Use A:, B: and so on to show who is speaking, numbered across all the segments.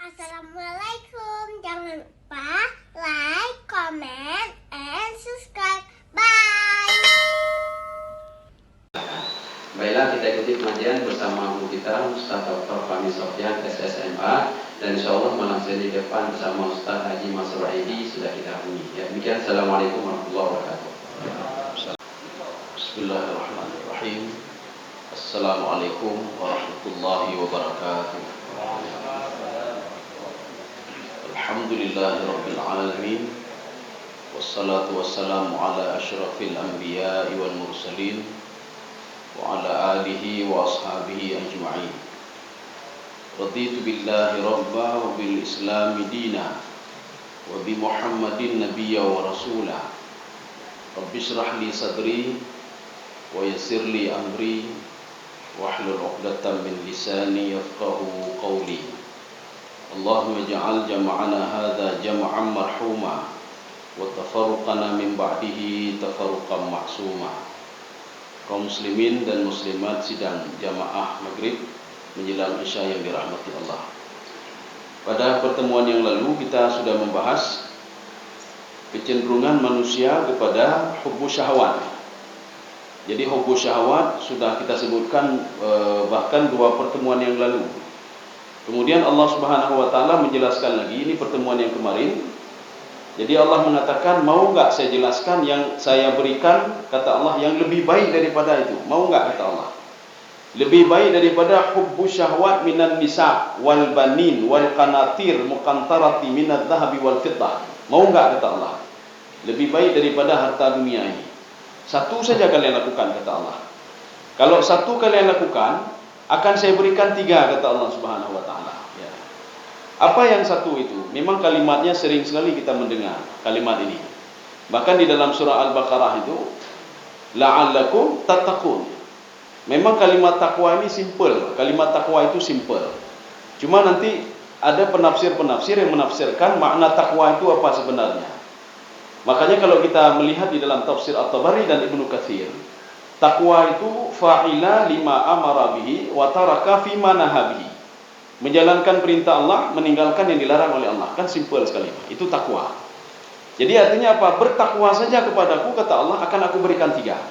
A: Assalamualaikum. Jangan lupa like, comment, and subscribe. Bye.
B: Baiklah, kita ikuti pengajian bersama guru kita Ustaz Dr. Fahmi Sofyan SSMA, dan insyaallah malam di depan bersama Ustaz Haji Masrur Aidi sudah kita hubungi. Ya, demikian. Assalamualaikum warahmatullahi wabarakatuh. Bismillahirrahmanirrahim. Assalamualaikum warahmatullahi wabarakatuh. Alhamdulillahirabbil alamin. Wassalatu wassalamu ala asyrafil anbiya'i wal mursalin wa ala alihi wa ashabihi ajma'in. Raditu billahi rabba wa bil islami dina wa bi Muhammadin nabiyya wa rasula. Rabbi shrah li sadri wa yassir li amri wahlul 'uqdatam min lisani yafqahu qawli. Allahumma ij'al jam'ana hadza jam'an marhuma wa tafarruqana min ba'dihi tafarruqan ma'suma. Kaum muslimin dan muslimat sidang jamaah maghrib menjelang isya yang dirahmati Allah. Pada pertemuan yang lalu kita sudah membahas kecenderungan manusia kepada hubbu syahwat. Jadi hubbu syahwat sudah kita sebutkan bahkan dua pertemuan yang lalu. Kemudian Allah Subhanahu wa taala menjelaskan lagi, ini pertemuan yang kemarin. Jadi Allah mengatakan, mau enggak saya jelaskan yang saya berikan, kata Allah, yang lebih baik daripada itu. Mau enggak, kata Allah. Lebih baik daripada hubbu syahwat minan nisa wal banin wal qanatir muqantarati minadz zahabi wal fiddah. Mau enggak, kata Allah. Lebih baik daripada harta dunia ini. Satu saja kalian lakukan, kata Allah. Kalau satu kalian lakukan, akan saya berikan tiga, kata Allah Subhanahu wa taala. Ya. Apa yang satu itu? Memang kalimatnya sering sekali kita mendengar kalimat ini. Bahkan di dalam surah Al-Baqarah itu, la'allakum tattaqun. Memang kalimat takwa ini simple. Kalimat takwa itu simple. Cuma nanti ada penafsir-penafsir yang menafsirkan makna takwa itu apa sebenarnya. Makanya kalau kita melihat di dalam tafsir At-Tabari dan Ibnu Katsir, takwa itu fa'ila lima amara bihi wa taraka fima naha bihi. Menjalankan perintah Allah, meninggalkan yang dilarang oleh Allah. Kan simple sekali. Itu takwa. Jadi artinya apa? Bertakwa saja kepadaku, kata Allah, akan aku berikan tiga.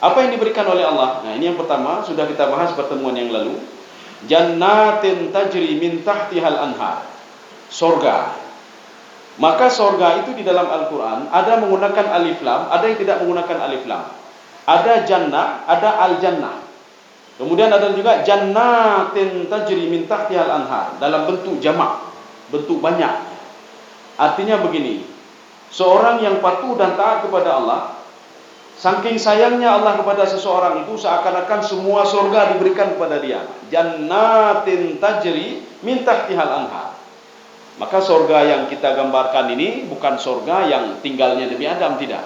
B: Apa yang diberikan oleh Allah? Nah, ini yang pertama, sudah kita bahas pertemuan yang lalu. Jannatin tajri min tahtihal anhar. Sorga. Maka sorga itu di dalam Al-Quran ada menggunakan alif lam, ada yang tidak menggunakan alif lam. Ada jannah, ada al-jannah. Kemudian ada juga jannatin tajri min tahtihal anhar, dalam bentuk jamak, bentuk banyak. Artinya begini, seorang yang patuh dan taat kepada Allah, saking sayangnya Allah kepada seseorang itu, seakan-akan semua surga diberikan kepada dia. Jannatin tajri min tahtihal anhar. Maka surga yang kita gambarkan ini bukan surga yang tinggalnya Nabi Adam, tidak.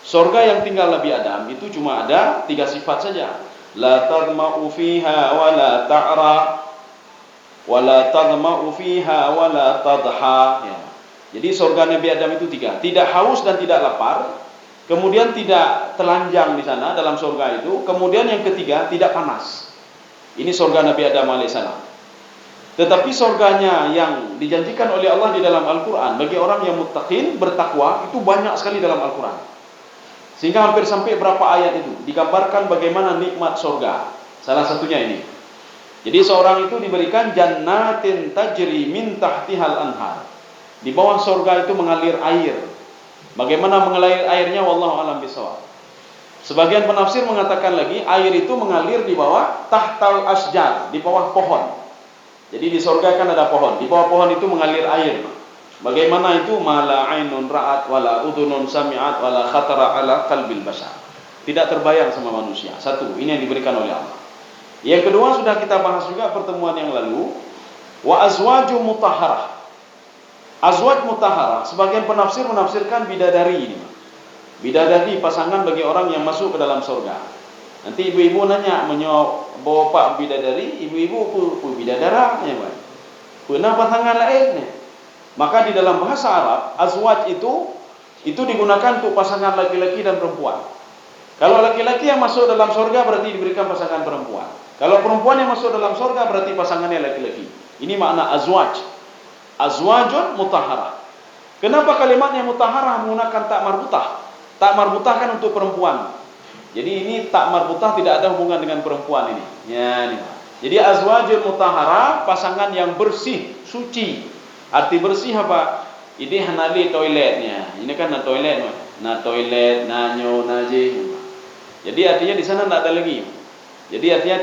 B: Surga yang tinggal Nabi Adam itu cuma ada tiga sifat saja. La tadma'u fiha wa la ta'ra wa la tadma'u fiha wa la tadha. Ya. Jadi surga Nabi Adam itu tiga. Tidak haus dan tidak lapar. Kemudian tidak telanjang di sana dalam surga itu. Kemudian yang ketiga, tidak panas. Ini surga Nabi Adam alaihissalam. Tetapi surganya yang dijanjikan oleh Allah di dalam Al-Quran bagi orang yang muttaqin, bertakwa, itu banyak sekali dalam Al-Quran. Sehingga hampir sampai berapa ayat itu digambarkan bagaimana nikmat surga. Salah satunya ini. Jadi seorang itu diberikan jannatin tajri min tahtihal anhar. Di bawah surga itu mengalir air. Bagaimana mengalir airnya, wallahu a'lam bishawab. Sebagian penafsir mengatakan lagi, air itu mengalir di bawah tahtal asjar, di bawah pohon. Jadi di surga kan ada pohon. Di bawah pohon itu mengalir air. Bagaimana itu? Mala ainun ra'at wala udhunun sami'at wala khatara ala qalbil bashar. Tidak terbayang sama manusia. Satu, ini yang diberikan oleh Allah. Yang kedua sudah kita bahas juga pertemuan yang lalu. Wa azwaju mutahharah. Azwaj mutahharah, sebagian penafsir menafsirkan bidadari ini. Bidadari pasangan bagi orang yang masuk ke dalam surga. Nanti ibu-ibu nanya, bawa pak bidadari, ibu-ibu pu bidadara, ya Pak. Pernah pasangan lain. Maka di dalam bahasa Arab, azwaj itu digunakan untuk pasangan laki-laki dan perempuan. Kalau laki-laki yang masuk dalam surga berarti diberikan pasangan perempuan. Kalau perempuan yang masuk dalam surga berarti pasangannya laki-laki.
C: Ini makna azwaj. Azwajun mutahharah. Kenapa kalimatnya mutahharah menggunakan tak marbutah? Tak marbutah kan untuk perempuan. Jadi ini tak marbutah tidak ada hubungan dengan perempuan ini. Ya, ini. Jadi azwajul mutahharah, pasangan yang bersih, suci. Arti bersih apa? Ini hanali toiletnya. Ini kan na toilet, na toilet, na nyo, na je. Jadi artinya di sana tidak ada lagi. Jadi artinya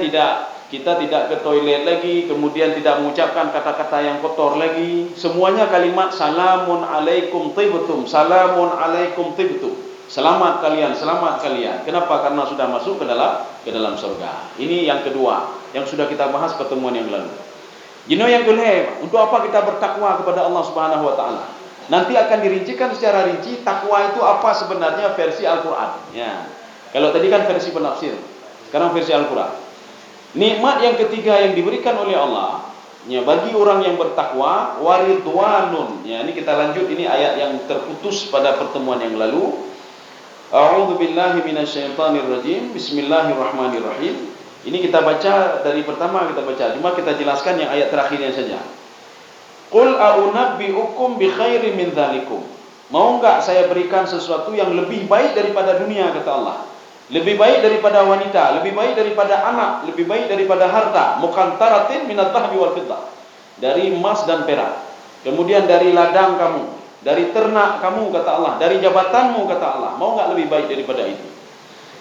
C: kita tidak ke toilet lagi, kemudian tidak mengucapkan kata-kata yang kotor lagi. Semuanya kalimat salamun alaikum tibtum, salamun alaikum tibtum. Selamat kalian, selamat kalian. Kenapa? Karena sudah masuk ke dalam surga. Ini yang kedua yang sudah kita bahas pertemuan yang lalu. Yang kedua, untuk apa kita bertakwa kepada Allah Subhanahu wa taala? Nanti akan dirincikan secara rinci takwa itu apa sebenarnya versi Al-Qur'an. Ya. Kalau tadi kan versi penafsir, sekarang versi Al-Qur'an. Nikmat yang ketiga yang diberikan oleh Allah, ya, bagi orang yang bertakwa, waridwanun. Ya, ini kita lanjut, ini ayat yang terputus pada pertemuan yang lalu. A'udzubillahi minasyaitonirrajim. Bismillahirrahmanirrahim. Ini kita baca dari pertama kita baca, cuma kita jelaskan yang ayat terakhirnya saja. Qul a'unabbi'ukum bi khairin min dzalikum. Mau enggak saya berikan sesuatu yang lebih baik daripada dunia, kata Allah. Lebih baik daripada wanita, lebih baik daripada anak, lebih baik daripada harta. Muqantaratin minadh dhahbi wal fiddah. Dari emas dan perak. Kemudian dari ladang kamu, dari ternak kamu, kata Allah, dari jabatanmu, kata Allah. Mau enggak lebih baik daripada itu?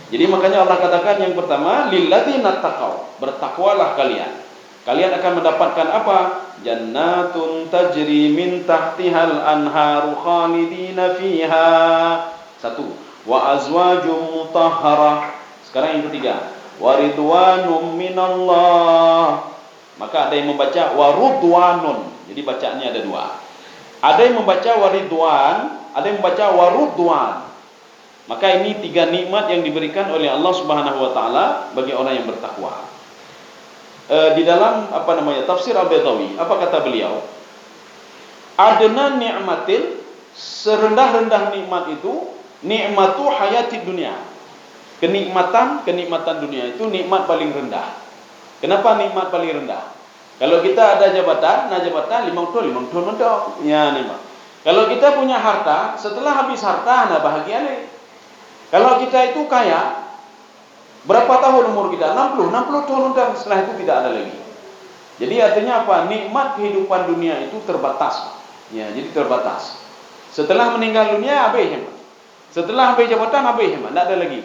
C: Jadi makanya Allah katakan yang pertama, lilladzina taqaw, bertakwalah kalian. Kalian akan mendapatkan apa? Jannatun tajri min tahtihal anharu khalidina fiha. Satu. Wa azwajum mutahharah. Sekarang yang ketiga, waridwanum minallah. Maka ada yang membaca warudwanun. Jadi bacaannya ada dua. Ada yang membaca waridwan, ada yang membaca warudwan. Maka ini tiga nikmat yang diberikan oleh Allah Subhanahu wa taala bagi orang yang bertakwa. Di dalam tafsir Al-Baydawi, apa kata beliau? Adna ni'matin, serendah-rendah nikmat itu, nikmatu hayati dunia. Kenikmatan dunia itu nikmat paling rendah. Kenapa nikmat paling rendah? Kalau kita ada jabatan, jabatan 5 tahun. Ya, nikmat. Kalau kita punya harta, setelah habis harta, bahagia nih. Kalau kita itu kaya, berapa tahun umur kita? 60 tahun, setelah itu tidak ada lagi. Jadi artinya apa? Nikmat kehidupan dunia itu terbatas. Ya, jadi terbatas. Setelah meninggal dunia, habis. Setelah habis jabatan, habis, tidak ada lagi.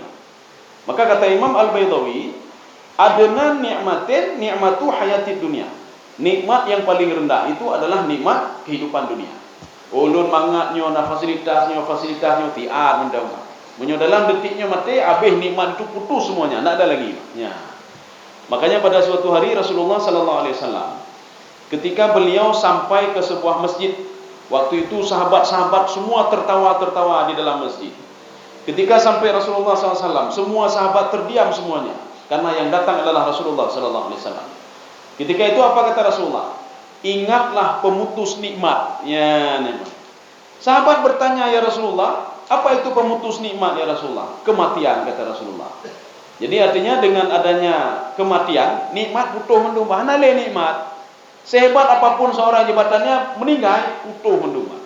C: Maka kata Imam Al-Baydawi, adna ni'matin ni'matu hayatid dunia. Nikmat yang paling rendah itu adalah nikmat kehidupan dunia. Ulun mangatnya, fasilitasnya tiap mendalam. Menyo dalam detiknya mati, habis nikmat itu putus semuanya, tidak ada lagi. Ya. Makanya pada suatu hari Rasulullah sallallahu alaihi wasallam, ketika beliau sampai ke sebuah masjid, waktu itu sahabat-sahabat semua tertawa-tertawa di dalam masjid. Ketika sampai Rasulullah SAW, semua sahabat terdiam semuanya, karena yang datang adalah Rasulullah SAW. Ketika itu apa kata Rasulullah? Ingatlah pemutus nikmat. Ya, nikmat. Sahabat bertanya, ya Rasulullah, apa itu pemutus nikmat ya Rasulullah? Kematian, kata Rasulullah. Jadi artinya dengan adanya kematian, nikmat putus mendumba. Hanale nikmat. Sehebat apapun seorang jabatannya, meninggal utuh mendumba.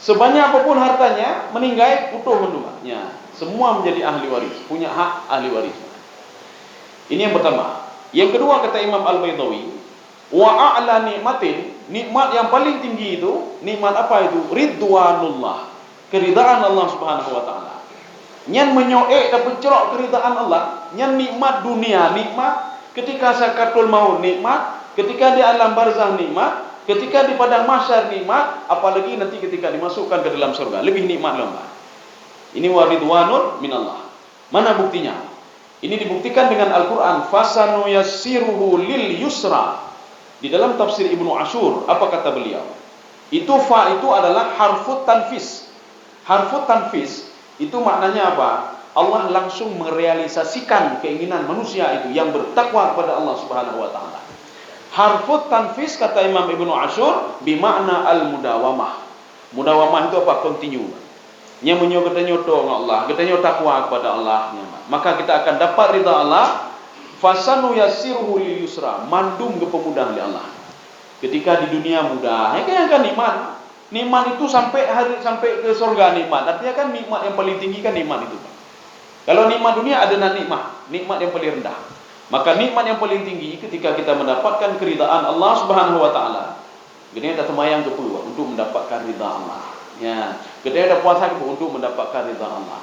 C: Sebanyak apapun hartanya, meninggal utuh mendumba. Ya, semua menjadi ahli waris, punya hak ahli waris. Ini yang pertama. Yang kedua kata Imam Al-Baydawi, wa a'la nikmatin, nikmat yang paling tinggi itu, nikmat apa itu? Ridwanullah, keridaan Allah Subhanahu wa taala. Nyan menyoek dan pencerok keridaan Allah, nyan nikmat dunia, nikmat ketika sakaratul maut, nikmat ketika di alam barzah, nikmat ketika di padang mahsyar, nikmat, apalagi nanti ketika dimasukkan ke dalam surga, lebih nikmat lagi. Ini waridwanun minallah. Mana buktinya? Ini dibuktikan dengan Al-Qur'an, fasanu yassiruhu lil yusra. Di dalam tafsir Ibnu Ashur, apa kata beliau? Itu fa itu adalah harfut tanfis. Harfut tanfis itu maknanya apa? Allah langsung merealisasikan keinginan manusia itu yang bertakwa kepada Allah Subhanahu wa taala. Harfut tanfis kata Imam Ibnu Ashur bimakna al-mudawamah. Mudawamah itu apa? Continue. Nya menyo kita nyoto dengan Allah, kita nyoto takwa kepada Allah, maka kita akan dapat ridha Allah. Fasanu yassiruhu lil yusra, mandum ke pemudahan oleh Allah. Ketika di dunia mudah, ya kan nikmat. Nikmat itu sampai ke surga nikmat. Artinya kan nikmat yang paling tinggi kan nikmat itu. Kalau nikmat dunia ada nikmat yang paling rendah. Maka nikmat yang paling tinggi ketika kita mendapatkan keridaan Allah Subhanahu wa taala. Gini ada temayang ke peluang untuk mendapatkan ridha Allah. Ya, kita ada puasa untuk mendapatkan ridha Allah.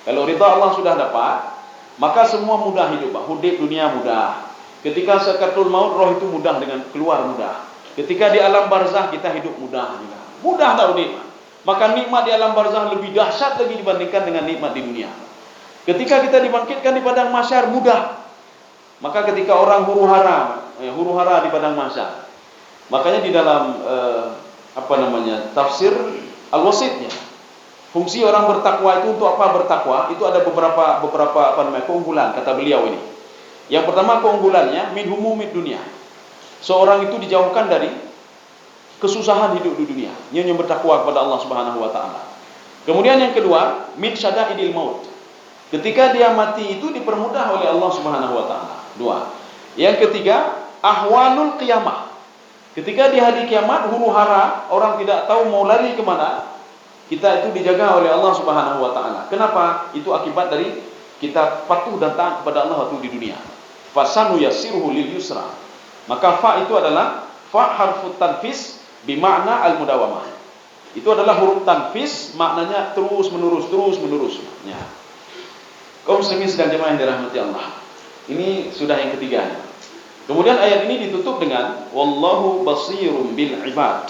C: Kalau ridha Allah sudah dapat, maka semua mudah hidup. Hidup dunia mudah. Ketika sakaratul maut, roh itu mudah dengan keluar mudah. Ketika di alam barzah kita hidup mudah juga. Mudah tak nikmat. Maka nikmat di alam barzah lebih dahsyat lagi dibandingkan dengan nikmat di dunia. Ketika kita dibangkitkan di padang mahsyar mudah. Maka ketika orang huru hara di padang mahsyar. Makanya di dalam tafsir Al-Wasitnya, fungsi orang bertakwa itu untuk apa bertakwa? Itu ada beberapa keunggulan kata beliau ini. Yang pertama keunggulannya min humumid dunia. Seorang itu dijauhkan dari kesusahan hidup di dunia. Yang bertakwa kepada Allah Subhanahu wa taala. Kemudian yang kedua, min syada'idil maut. Ketika dia mati itu dipermudah oleh Allah Subhanahu wa taala. Dua. Yang ketiga, ahwalul qiyamah. Ketika di hari kiamat huru hara, orang tidak tahu mau lari kemana. Kita itu dijaga oleh Allah Subhanahu wa taala. Kenapa? Itu akibat dari kita patuh dan taat kepada Allah waktu di dunia. Fasanu yassiruhu lil yusra. Maka fa itu adalah fa harfut tanfis bimakna al-mudawamah. Itu adalah huruf tanfis, maknanya terus menerus. Ya. Kaum muslimin sedang jemaah yang dirahmati Allah. Ini sudah yang ketiga. Kemudian ayat ini ditutup dengan wallahu basirum bil ibad.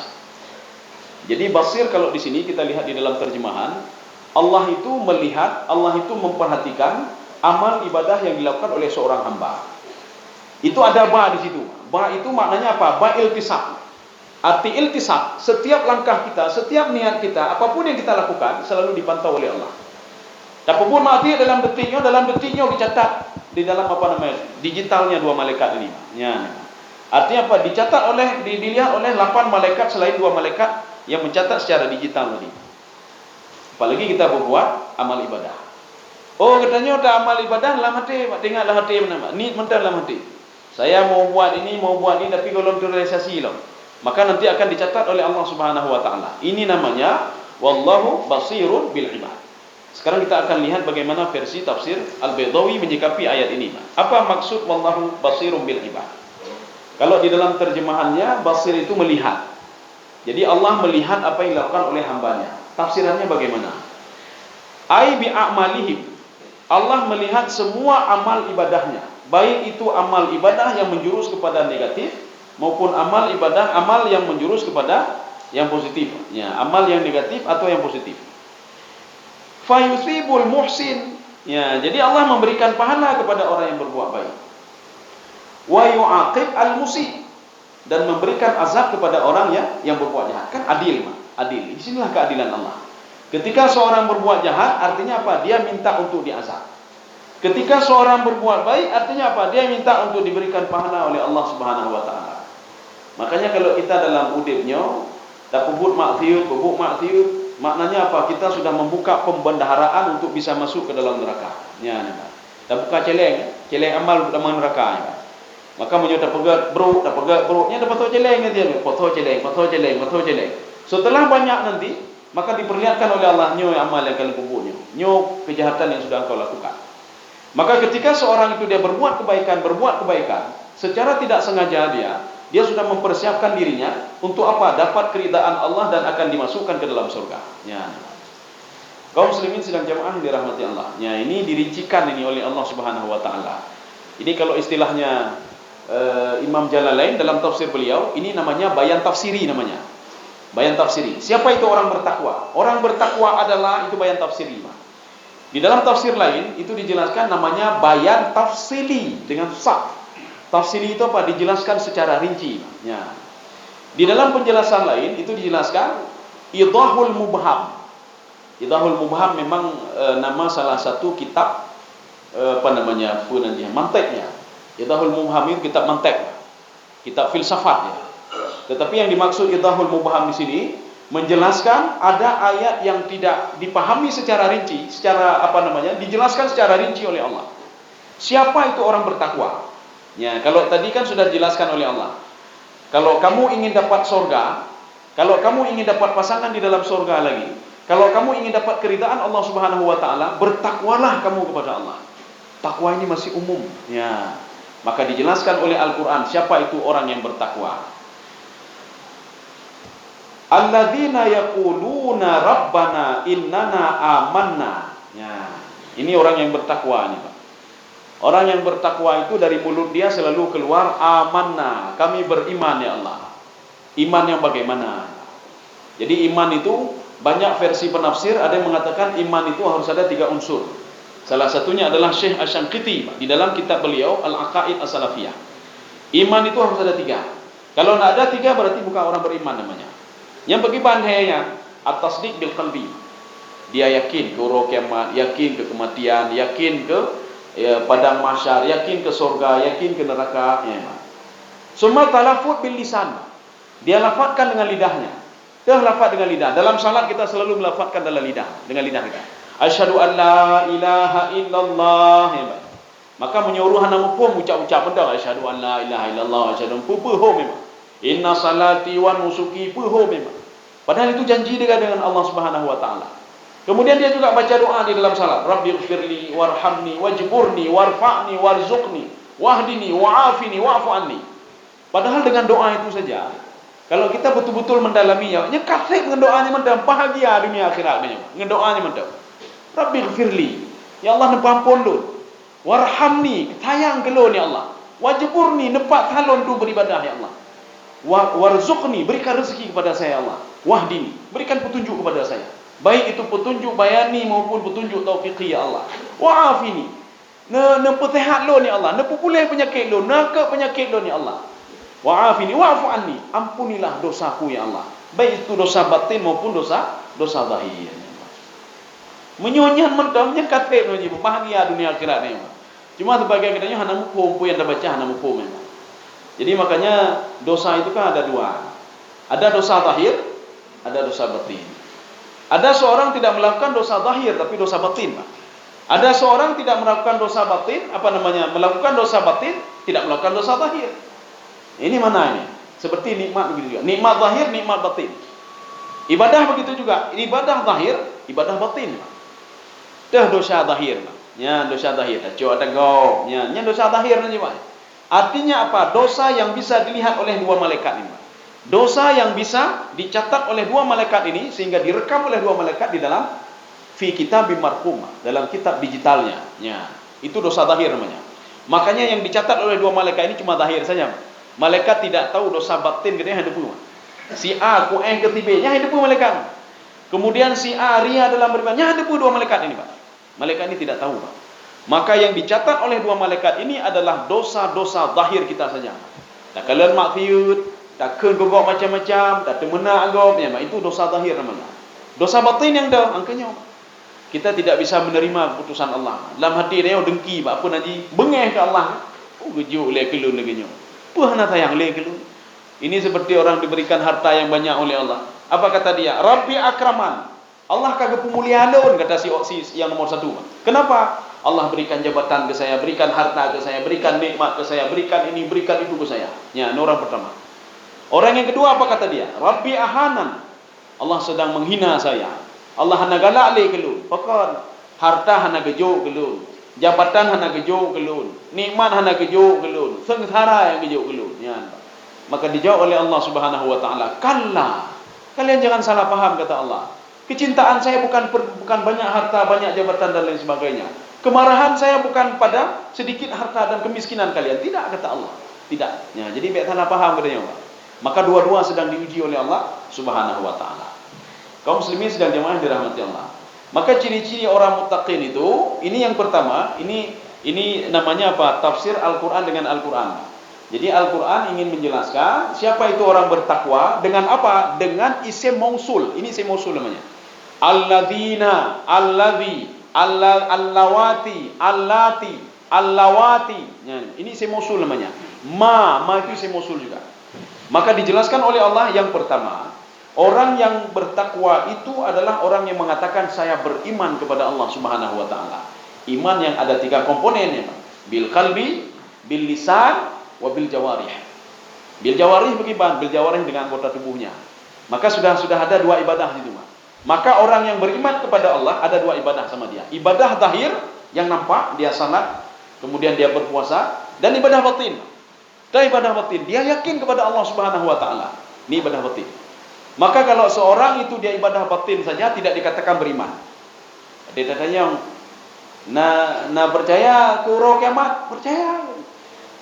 C: Jadi basir kalau di sini kita lihat di dalam terjemahan, Allah itu melihat, Allah itu memperhatikan amal ibadah yang dilakukan oleh seorang hamba. Itu ada ba di situ. Ba itu maknanya apa? Ba iltisaq. Arti iltisaq, setiap langkah kita, setiap niat kita, apapun yang kita lakukan selalu dipantau oleh Allah. Apapun mati dalam detiknya dicatat di dalam digitalnya dua malaikat ini. Ya. Artinya apa? Dilihat oleh 8 malaikat selain 2 malaikat yang mencatat secara digital tadi. Apalagi kita berbuat amal ibadah. Oh, katanya udah amal ibadah dalam hati, tengoklah hati mana. Ni mental dalam hati. Saya mau buat ini, tapi belum terrealisasi loh. Maka nanti akan dicatat oleh Allah Subhanahu wa taala. Ini namanya wallahu basirun bil ibad. Sekarang kita akan lihat bagaimana versi tafsir Al-Baydawi menyikapi ayat ini. Apa maksud wallahu basirum bil ibad? Kalau di dalam terjemahannya basir itu melihat. Jadi Allah melihat apa yang dilakukan oleh hambanya. Tafsirannya bagaimana? Ai bi a'malihim. Allah melihat semua amal ibadahnya. Baik itu amal ibadah yang menjurus kepada negatif maupun amal yang menjurus kepada yang positif. Ya, amal yang negatif atau yang positif. Fayusibul muhsin. Ya, jadi Allah memberikan pahala kepada orang yang berbuat baik. Wa yu'aqib al-musi, dan memberikan azab kepada orang yang berbuat jahat. Kan adil, adil. Di sinilah keadilan Allah. Ketika seorang berbuat jahat, artinya apa? Dia minta untuk diazab. Ketika seorang berbuat baik, artinya apa? Dia minta untuk diberikan pahala oleh Allah Subhanahu wa taala. Makanya kalau kita dalam udibnya tak berbuat maksiat, maknanya apa? Kita sudah membuka pembendaharaan untuk bisa masuk ke dalam neraka. Ya, dah buka celeng amal dalam neraka. Ya. Maka menyo dah pegat bro, nya dah patut celeng dia. Patut celeng. Setelah banyak nanti, maka diperlihatkan oleh Allah nyo amal yang kalian bubuhnya. Nyo kejahatan yang sudah kau lakukan. Maka ketika seorang itu dia berbuat kebaikan, secara tidak sengaja dia sudah mempersiapkan dirinya untuk apa? Dapat keridaan Allah dan akan dimasukkan ke dalam surga. Ya. Kaum muslimin sedang jamaah yang dirahmati Allah. Ya, ini dirincikan ini oleh Allah Subhanahu wa taala. Ini kalau istilahnya Imam Jalalain dalam tafsir beliau, ini namanya bayan tafsiri namanya. Bayan tafsiri. Siapa itu orang bertakwa? Orang bertakwa adalah itu bayan tafsiri. Di dalam tafsir lain itu dijelaskan namanya bayan tafsili dengan sa. Tafsili itu apa? Dijelaskan secara rinci. Ya. Di dalam penjelasan lain itu dijelaskan idahul mubham. Idahul mubham memang nama salah satu kitab manteknya. Idahul mubham itu kitab mantek, kitab filsafat ya. Tetapi yang dimaksud idahul mubham di sini menjelaskan ada ayat yang tidak dipahami secara rinci, dijelaskan secara rinci oleh Allah. Siapa itu orang bertakwa? Ya, kalau tadi kan sudah dijelaskan oleh Allah. Kalau kamu ingin dapat surga, kalau kamu ingin dapat pasangan di dalam surga lagi, kalau kamu ingin dapat keridaan Allah Subhanahu wa taala, bertakwalah kamu kepada Allah. Takwa ini masih umum, ya. Maka dijelaskan oleh Al-Qur'an siapa itu orang yang bertakwa. Alladzina yaquluna rabbana innana amanna. Ya, ini orang yang bertakwa ini, Pak. Orang yang bertakwa itu dari mulut dia selalu keluar amanna, kami beriman ya Allah. Iman yang bagaimana? Jadi iman itu banyak versi penafsir, ada yang mengatakan iman itu harus ada 3 unsur. Salah satunya adalah Syekh Asy-Syanqiti di dalam kitab beliau Al-Aqaid As-Salafiyah. Iman itu harus ada 3. Kalau tidak ada 3 berarti bukan orang beriman namanya. Yang bagaimana hayanya? At-tasdiq bil qalbi. Dia yakin ke hari kiamat, yakin ke kematian, yakin ke padang mahsyar, yakin ke surga, yakin ke neraka, ya. Summa talafut bil lisan. Dia lafazkan dengan lidahnya. Dia lafaz dengan lidah. Dalam salat kita selalu melafazkan dalam lidah, dengan lidah kita. Asyhadu an la ilaha illallah, ya. Maka menyuruh hana pun ucap-ucap benda asyhadu an la ilaha illallah, asyhadu pupuh memang. Inna salati wa nusuki pupuh memang. Padahal itu janji dia dengan Allah Subhanahu wa taala. Kemudian dia juga baca doa di dalam salat. Rabbighfirli warhamni wajburni warfa'ni warzuqni wahdini wa'afini wa'fu anni. Padahal dengan doa itu saja, kalau kita betul-betul mendalaminya, nyekat dengan doanya mendam bahagia dunia akhiratnya. Dengan doanya mendam. Rabbighfirli, ya Allah nepampun lu. Warhamni, sayang ke lu ya Allah. Wajburni, nepat halon tu beribadah ya Allah. Warzuqni, berikan rezeki kepada saya ya Allah. Wahdini, berikan petunjuk kepada saya. Baik itu petunjuk bayani maupun petunjuk taufiqi ya Allah. Wa'afini, ne pesehat lo ni Allah, ne pulih penyakit lo, nak penyakit lo ni Allah. Wa'afini wa'fu anni, ampunilah dosaku ya Allah. Baik itu dosa batin maupun dosa zahir. Menyonyan mentang nyekatep ni bahagia dunia akhirat ni. Cuma sebagai katanya hana mukum yang dah baca hana mukum memang. Jadi makanya dosa itu kan ada 2. Ada dosa zahir, ada dosa batin. Ada seorang tidak melakukan dosa zahir tapi dosa batin, Pak. Ada seorang tidak melakukan dosa batin, melakukan dosa batin, tidak melakukan dosa zahir. Ini mana ini? Seperti nikmat begitu juga. Nikmat zahir, nikmat batin. Ibadah begitu juga. Ibadah zahir, ibadah batin, Pak. Dah dosa zahir, Pak. Ya, dosa zahir. Cuk ada go. Ya, dosa zahir ni, Pak. Artinya apa? Dosa yang bisa dilihat oleh 2 malaikat ini, Pak. Dosa yang bisa dicatat oleh 2 malaikat ini sehingga direkam oleh 2 malaikat di dalam fi kitabim marhum, dalam kitab digitalnya. Ya, itu dosa zahir namanya. Makanya yang dicatat oleh 2 malaikat ini cuma zahir saja. Malaikat tidak tahu dosa batin katanya ada pun. Si A ku ketibanya ada pun malaikat. Kemudian si A ria dalam beribadahnya ada pun 2 malaikat ini, Pak. Malaikat ini tidak tahu, Pak. Maka yang dicatat oleh 2 malaikat ini adalah dosa-dosa zahir kita saja. Tak kalian maksiat, tak kegogok macam-macam, tak temena agop, ya, itu dosa zahir namanya. Dosa batin yang dah angkanya. Kita tidak bisa menerima keputusan Allah. Dalam hati dia dengki, apa nanti bengeh ke Allah. Gejuk le kelun lagi nyo. Puh na sayang le kelun. Ini seperti orang diberikan harta yang banyak oleh Allah. Apa kata dia? Rabbi akraman. Allah kagak pemuliaan kata si yang nomor 1. Kenapa? Allah berikan jabatan ke saya, berikan harta ke saya, berikan nikmat ke saya, berikan ini, berikan itu ke saya. Ya, ini orang pertama. Orang yang kedua apa kata dia? Rabbi ahanan. Allah sedang menghina saya. Allah hana galak le kelun. Pakon harta hana gejo kelun. Jabatan hana gejo kelun. Nikmat hana gejo kelun. Sengsara yang gejo kelun. Ya. Maka dijawab oleh Allah Subhanahu wa taala, "Kalla. Kalian jangan salah paham," kata Allah. "Kecintaan saya bukan banyak harta, banyak jabatan dan lain sebagainya. Kemarahan saya bukan pada sedikit harta dan kemiskinan kalian." Tidak, kata Allah. Tidak. Ya, jadi biar salah paham katanya, Pak. Maka dua-dua sedang diuji oleh Allah Subhanahu wa taala. Kaum muslimin sedang jemaah dirahmati Allah. Maka ciri-ciri orang muttaqin itu, ini yang pertama, ini namanya apa? Tafsir Al-Qur'an dengan Al-Qur'an. Jadi Al-Qur'an ingin menjelaskan siapa itu orang bertakwa dengan apa? Dengan isim mausul. Ini isim mausul namanya. Alladzina, allazi, allawati, allati, allawati. Ini isim mausul namanya. Ma itu isim mausul juga. Maka dijelaskan oleh Allah yang pertama, orang yang bertakwa itu adalah orang yang mengatakan saya beriman kepada Allah Subhanahu wa taala. Iman yang ada 3 komponennya, bil qalbi, bil lisan, wa bil jawarih. Bil jawarih beriman, bil jawarih dengan anggota tubuhnya. Maka sudah ada dua ibadah itu, Pak. Maka orang yang beriman kepada Allah ada dua ibadah sama dia. Ibadah zahir yang nampak, dia salat, kemudian dia berpuasa, dan ibadah batin. Dan ibadah batin, dia yakin kepada Allah Subhanahu wa taala. Ini ibadah batin. Maka kalau seorang itu dia ibadah batin saja tidak dikatakan beriman. Dia katanya, nah percaya ke roh kiamat, percaya.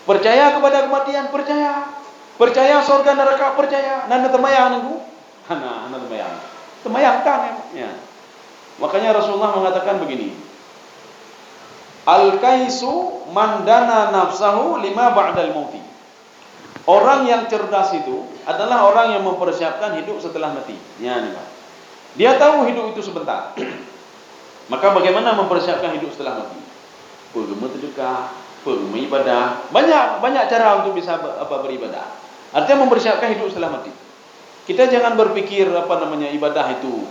C: Percaya kepada kematian, percaya. Percaya surga neraka, percaya. Nana temayang nunggu. Nana temayang. Temayang kan ya. Makanya Rasulullah mengatakan begini. Al-kaisu mandana nafsahu lima ba'dal mauti. Orang yang cerdas itu adalah orang yang mempersiapkan hidup setelah mati. Ya, nih, Pak. Dia tahu hidup itu sebentar. Maka bagaimana mempersiapkan hidup setelah mati? Perlu sedekah, perlu ibadah. Banyak cara untuk bisa beribadah. Artinya mempersiapkan hidup setelah mati. Kita jangan berpikir ibadah itu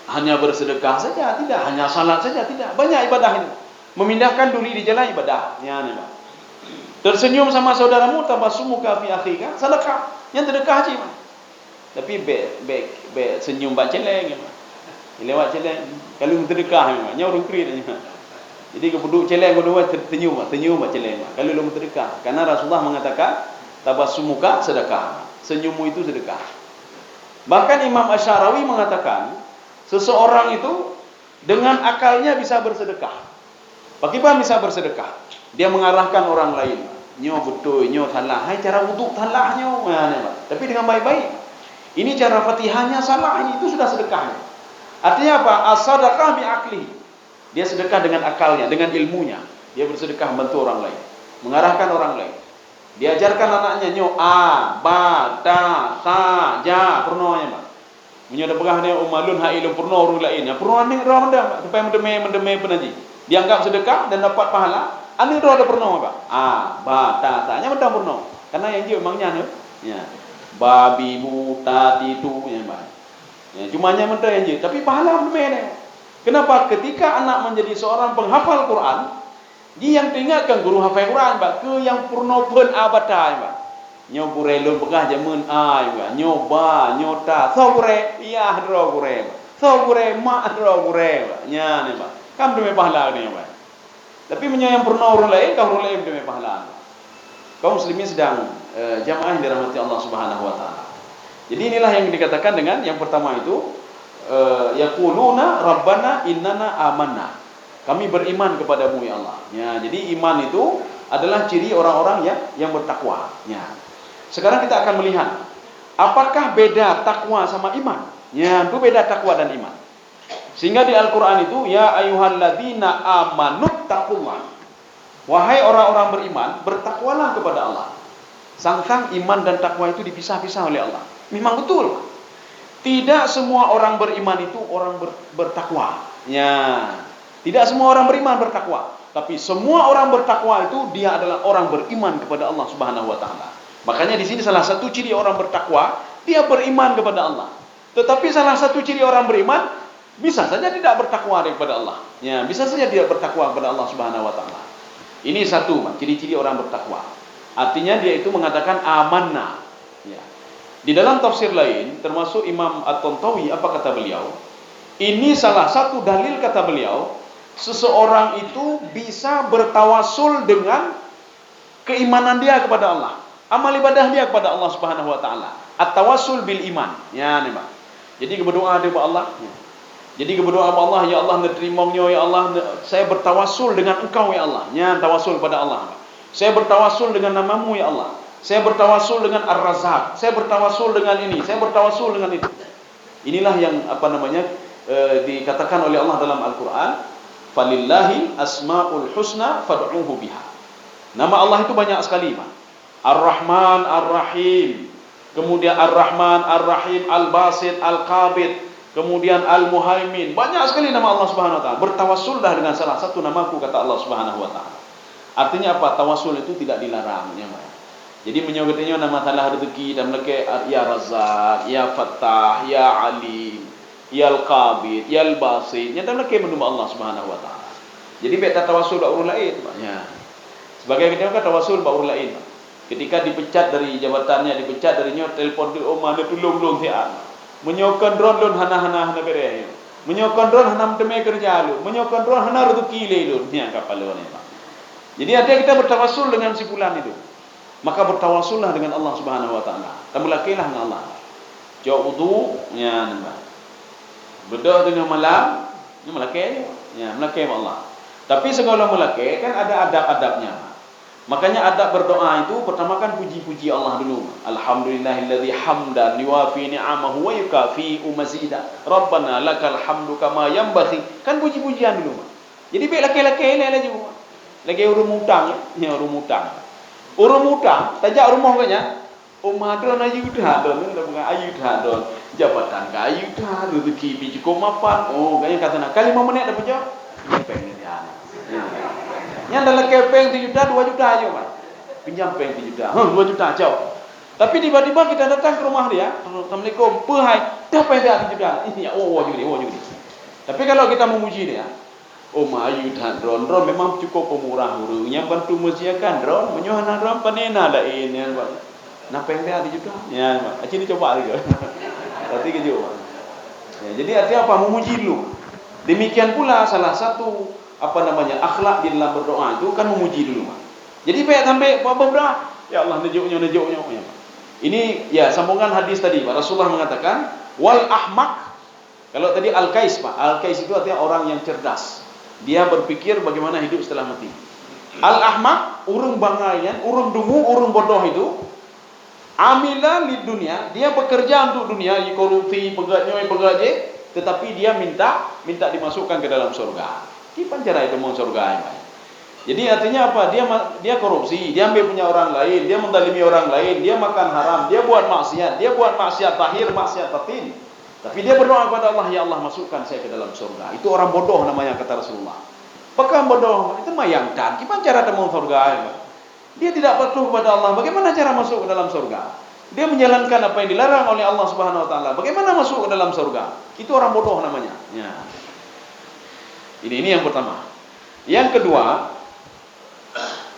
C: hanya bersedekah saja, tidak, hanya salat saja, tidak. Banyak ibadah itu. Memindahkan duri di jalan ibadah. Ya, nih, Pak. Tersenyum sama saudaramu, tabassumuka fi akhika, sedekah. Yang sedekah aja, Pak. Tapi senyum bak celeng, Pak. Lewat celeng. Kalau sedekah, Pak, nyaur ukri dah. Jadi kedua celeng kedua senyum bak celeng, Pak. Kalau lu sedekah, karena Rasulullah mengatakan tabassumuka sedekah. Senyummu itu sedekah. Bahkan Imam Asy'arawi mengatakan seseorang itu dengan akalnya bisa bersedekah. Bagaimana bisa bersedekah? Dia mengarahkan orang lain. Nyo betul, nyo salah. Hai cara wuduk salah nyo. Tapi dengan baik-baik. Ini cara Fatihahnya salah, ini itu sudah sedekahnya. Artinya apa? As-sadaqah bi akli. Dia sedekah dengan akalnya, dengan ilmunya. Dia bersedekah membantu orang lain, mengarahkan orang lain. Diajarkan anaknya nyo a, ba, ta, sa, ja, purnonya, Pak. Menyo ada pegah dia umalun hailun purno orang lain. Ya purno ni orang mendam, supaya mendeme penaji. Dianggap sedekah dan dapat pahala. Ani roh ada purno, Pak. A, ba, ta, sa, nya mendam purno. Karena yang dia memangnya nih, ya. Babi buta titu ya, Pak. Ya, cumanya mentah yang je, tapi pahala mendeme. Kenapa? Ketika anak menjadi seorang penghafal Quran, dia yang teringatkan guru hafal Quran, Pak, ke yang purno pun abatai, Pak. Nyo pure lun pegah jamun ai, Pak. Nyo ba, nyo ta, so pure, iya dro pure, Pak. So pure ma dro pure, Pak. Nya ni, Pak. Kam demi pahala ni, Pak. Tapi yang purno orang lain, kau orang lain demi pahala. Kaum muslimin sedang jamaah yang dirahmati Allah Subhanahu wa taala. Jadi inilah yang dikatakan dengan yang pertama itu yaquluna rabbana innana amanna. Kami beriman kepadamu ya Allah. Ya, jadi iman itu adalah ciri orang-orang yang bertakwa. Ya. Sekarang kita akan melihat apakah beda takwa sama iman. Ya, itu beda takwa dan iman. Sehingga di Al-Qur'an itu ya ayyuhalladzina amanut taqullah. Wahai orang-orang beriman, bertakwalah kepada Allah. Sang iman dan takwa itu dipisah-pisah oleh Allah. Memang betul. Tidak semua orang beriman itu orang bertakwa. Ya. Tidak semua orang beriman bertakwa. Tapi semua orang bertakwa itu dia adalah orang beriman kepada Allah Subhanahu wa taala. Makanya di sini salah satu ciri orang bertakwa, dia beriman kepada Allah. Tetapi salah satu ciri orang beriman bisa saja tidak bertakwa kepada Allah. Ya, bisa saja tidak bertakwa kepada Allah Subhanahu wa taala. Ini satu, ciri-ciri orang bertakwa. Artinya dia itu mengatakan amanna. Ya. Di dalam tafsir lain, termasuk Imam At-Tantawi, apa kata beliau? Ini salah satu dalil kata beliau, seseorang itu bisa bertawasul dengan keimanan dia kepada Allah. Amal ibadah dia kepada Allah Subhanahu wa taala. At-tawassul bil iman. Ya, nih, Pak. Jadi berdoa kepada Allah. Ya. Jadi berdoa kepada Allah, ya Allah, neterimongnya ya Allah, saya bertawasul dengan Engkau ya Allah. Ya, tawasul pada Allah. Saya bertawasul dengan namamu ya Allah. Saya bertawasul dengan Ar-Razzaq. Saya bertawasul dengan ini. Saya bertawasul dengan itu. Inilah yang dikatakan oleh Allah dalam Al-Qur'an, "Falillahi asmaul husna fad'uhu biha." Nama Allah itu banyak sekali, Pak. Ar-Rahman, Ar-Rahim. Kemudian Ar-Rahman, Ar-Rahim, Al-Basit, Al-Qabid. Kemudian Al-Muhaimin. Banyak sekali nama Allah Subhanahu wa taala. Bertawassullah dengan salah satu namaku, kata Allah Subhanahu wa taala. Artinya apa? Tawasul itu tidak dilarang, ya, Pak. Jadi menyebutnya nama salah rezeki dan mereka ya Razzaq, ya Fattah, ya Alim, ya Al-Qabid, ya Al-Basit. Yang mereka menyembah Allah Subhanahu wa taala. Jadi beta tawasul ba urus lain, Pak. Ya. Sebagai kita tawasul ba urus lain, Pak. Ketika dipecat dari jabatannya, dipecat darinya, telefon di oma dia tolong sian. Menyokan drone lon hana bereh. Menyokan drone hana teme kerja lu. Menyokan drone hana rezeki le lu. Ni kapal lu ni. Jadi ada kita bertawassul dengan si fulan itu. Maka bertawassullah dengan Allah Subhanahu wa taala. Tamulakilah dengan Allah. Jauh wudu ya nampak. Berdoa dengan malam, ni melakih ya, melakih Allah. Tapi segala melakih kan ada adab-adabnya. Makanya adab berdoa itu pertama kan puji-puji Allah dulu. Alhamdulillahilladzi hamdan yuwafi ni'amahu wa yukafi mazida. Rabbana lakal hamdu kama yanbaghi. Kan puji-pujian dulu. Jadi baik laki-laki ni lagi. Lagi urun hutang ya, urun hutang. Urun hutang, tajak rumah kanya. Madron ayudah don, bukan ayudah don. Jabatan ka ayudah, rezeki biji ko mapan. Oh, kaya kata nak kali 5 menit dah pejak. Peng ni dia. Yang dalam kepeng 7 juta, 2 juta aja, Pak. Pinjam peng 7 juta. 2 juta jauh. Tapi tiba-tiba kita datang ke rumah dia, Assalamualaikum, pehai, dah peng dia 7 juta. Ini ya, oh juga. Tapi kalau kita memuji dia, ayudah dron memang cukup pemurah hurungnya bantu menyiapkan dron, menyohana dron panena dah ini, Pak. Napa yang dia ada juga? Ya, acini coba lagi. Berarti ke juga. Ya, jadi artinya apa? Memuji dulu. Demikian pula salah satu akhlak di dalam berdoa itu kan memuji dulu. Jadi baik sampai apa berdoa? Ya Allah nejuknya. Ini ya sambungan hadis tadi. Rasulullah mengatakan wal ahmak. Kalau tadi al-kais, Pak. Al-kais itu artinya orang yang cerdas. Dia berpikir bagaimana hidup setelah mati. Al-ahmak, urung bangayan, urung dungu, urung bodoh itu amila di dunia, dia bekerja untuk dunia, korupsi, pegaje, tetapi dia minta dimasukkan ke dalam surga. Gimana cara itu mau surga? Jadi artinya apa? Dia korupsi, dia ambil punya orang lain, dia mendalimi orang lain, dia makan haram, dia buat maksiat zahir, maksiat batin. Tapi dia berdoa kepada Allah, ya Allah masukkan saya ke dalam surga. Itu orang bodoh namanya kata Rasulullah. Pekan bodoh, itu mayangkan. Gimana cara mau surga? Dia tidak patuh kepada Allah. Bagaimana cara masuk ke dalam surga? Dia menjalankan apa yang dilarang oleh Allah Subhanahu wa taala. Bagaimana masuk ke dalam surga? Itu orang bodoh namanya. Ya. Ini yang pertama. Yang kedua,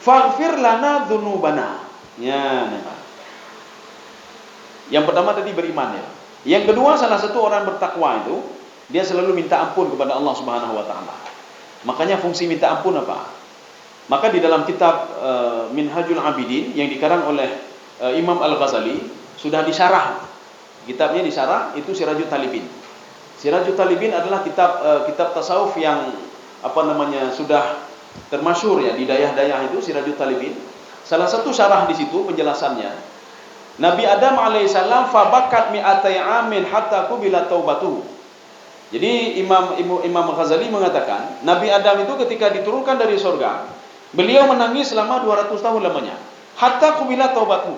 C: faghfir lana dzunubana. Ya, yang pertama tadi beriman ya. Yang kedua, salah satu orang bertakwa itu dia selalu minta ampun kepada Allah Subhanahu wa taala. Makanya fungsi minta ampun apa? Maka di dalam kitab Minhajul Abidin yang dikarang oleh Imam Al-Ghazali sudah disyarah. Kitabnya disyarah itu Sirajul Talibin. Sirajul Talibin adalah kitab tasawuf yang sudah termasyhur ya di dayah-dayah itu Sirajul Talibin. Salah satu syarah di situ penjelasannya. Nabi Adam alaihissalam fabakat mi'atai amin hatta qubila taubatuhu. Jadi Imam Ghazali mengatakan Nabi Adam itu ketika diturunkan dari surga, beliau menangis selama 200 tahun lamanya. Hatta qubila taubatuhu.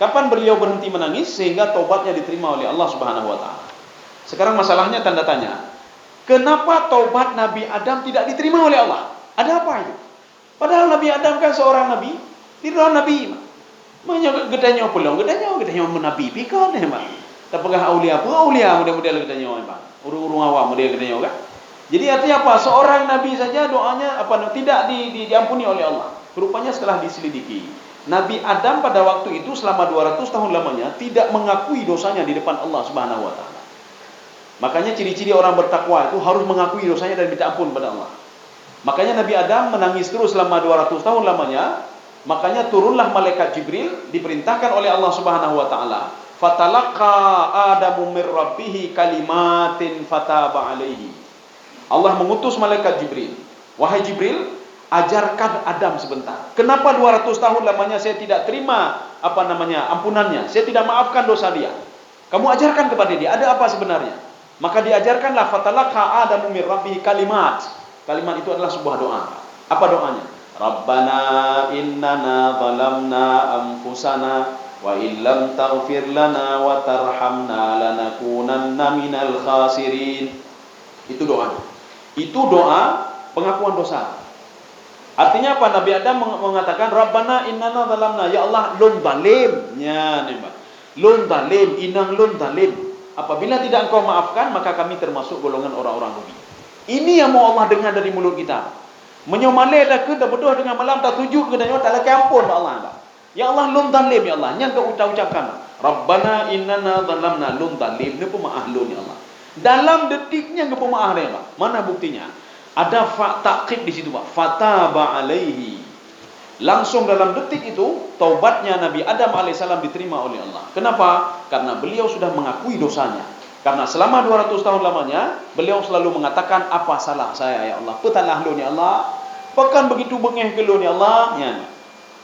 C: Kapan beliau berhenti menangis sehingga taubatnya diterima oleh Allah Subhanahu wa taala. Sekarang masalahnya tanda tanya. Kenapa taubat Nabi Adam tidak diterima oleh Allah? Ada apa itu? Padahal Nabi Adam kan seorang nabi, tidak nabi. Gedanya pulang, gedanya menabi pikon ya, Pak. Tapagah aulia model gedanya, Pak. Urung-urung awam model gedanya kan. Jadi artinya apa? Seorang nabi saja doanya tidak diampuni oleh Allah. Rupanya setelah diselidiki, Nabi Adam pada waktu itu selama 200 tahun lamanya tidak mengakui dosanya di depan Allah Subhanahu wa taala. Makanya ciri-ciri orang bertakwa itu harus mengakui dosanya dan minta ampun kepada Allah. Makanya Nabi Adam menangis terus selama 200 tahun lamanya. Makanya turunlah malaikat Jibril diperintahkan oleh Allah Subhanahu wa taala, fatalaqa Adamu mir rabbih kalimatin fataba alaihi. Allah mengutus malaikat Jibril. Wahai Jibril, ajarkan Adam sebentar. Kenapa 200 tahun lamanya saya tidak terima ampunannya? Saya tidak maafkan dosa dia. Kamu ajarkan kepada dia, ada apa sebenarnya? Maka diajarkanlah fatalaqa Adamu mir rabbih kalimat. Kalimat itu adalah sebuah doa. Apa doanya? Rabbana innana zalamna anfusana wa illam taghfir lana wa tarhamna lanakunanna minal khasirin. Itu doa. Itu doa pengakuan dosa. Artinya apa? Nabi Adam mengatakan Rabbana innana zalamna, ya Allah lun zalim. Ya, lun zalim, inang lun zalim. Apabila tidak engkau maafkan, maka kami termasuk golongan orang-orang rugi. Ini yang mau Allah dengar dari mulut kita. Menyomale dah ke dah berdoa dengan malam tak tuju ke dan tak lagi ampun Allah. Ya Allah lun zalim ya Allah. Yang kau ucapkan. Rabbana innana zalamna lun zalim. Ini pemaah lun ya Allah. Dalam detiknya ke pemaah ya Allah. Mana buktinya? Ada fa ta'qib di situ Pak. Fataba alaihi. Langsung dalam detik itu taubatnya Nabi Adam alaihissalam diterima oleh Allah. Kenapa? Karena beliau sudah mengakui dosanya. Karena selama 200 tahun lamanya beliau selalu mengatakan, apa salah saya ya Allah? Petalah lun ya Allah. Pekan begitu bengeh ke lun ya Allah. Ya.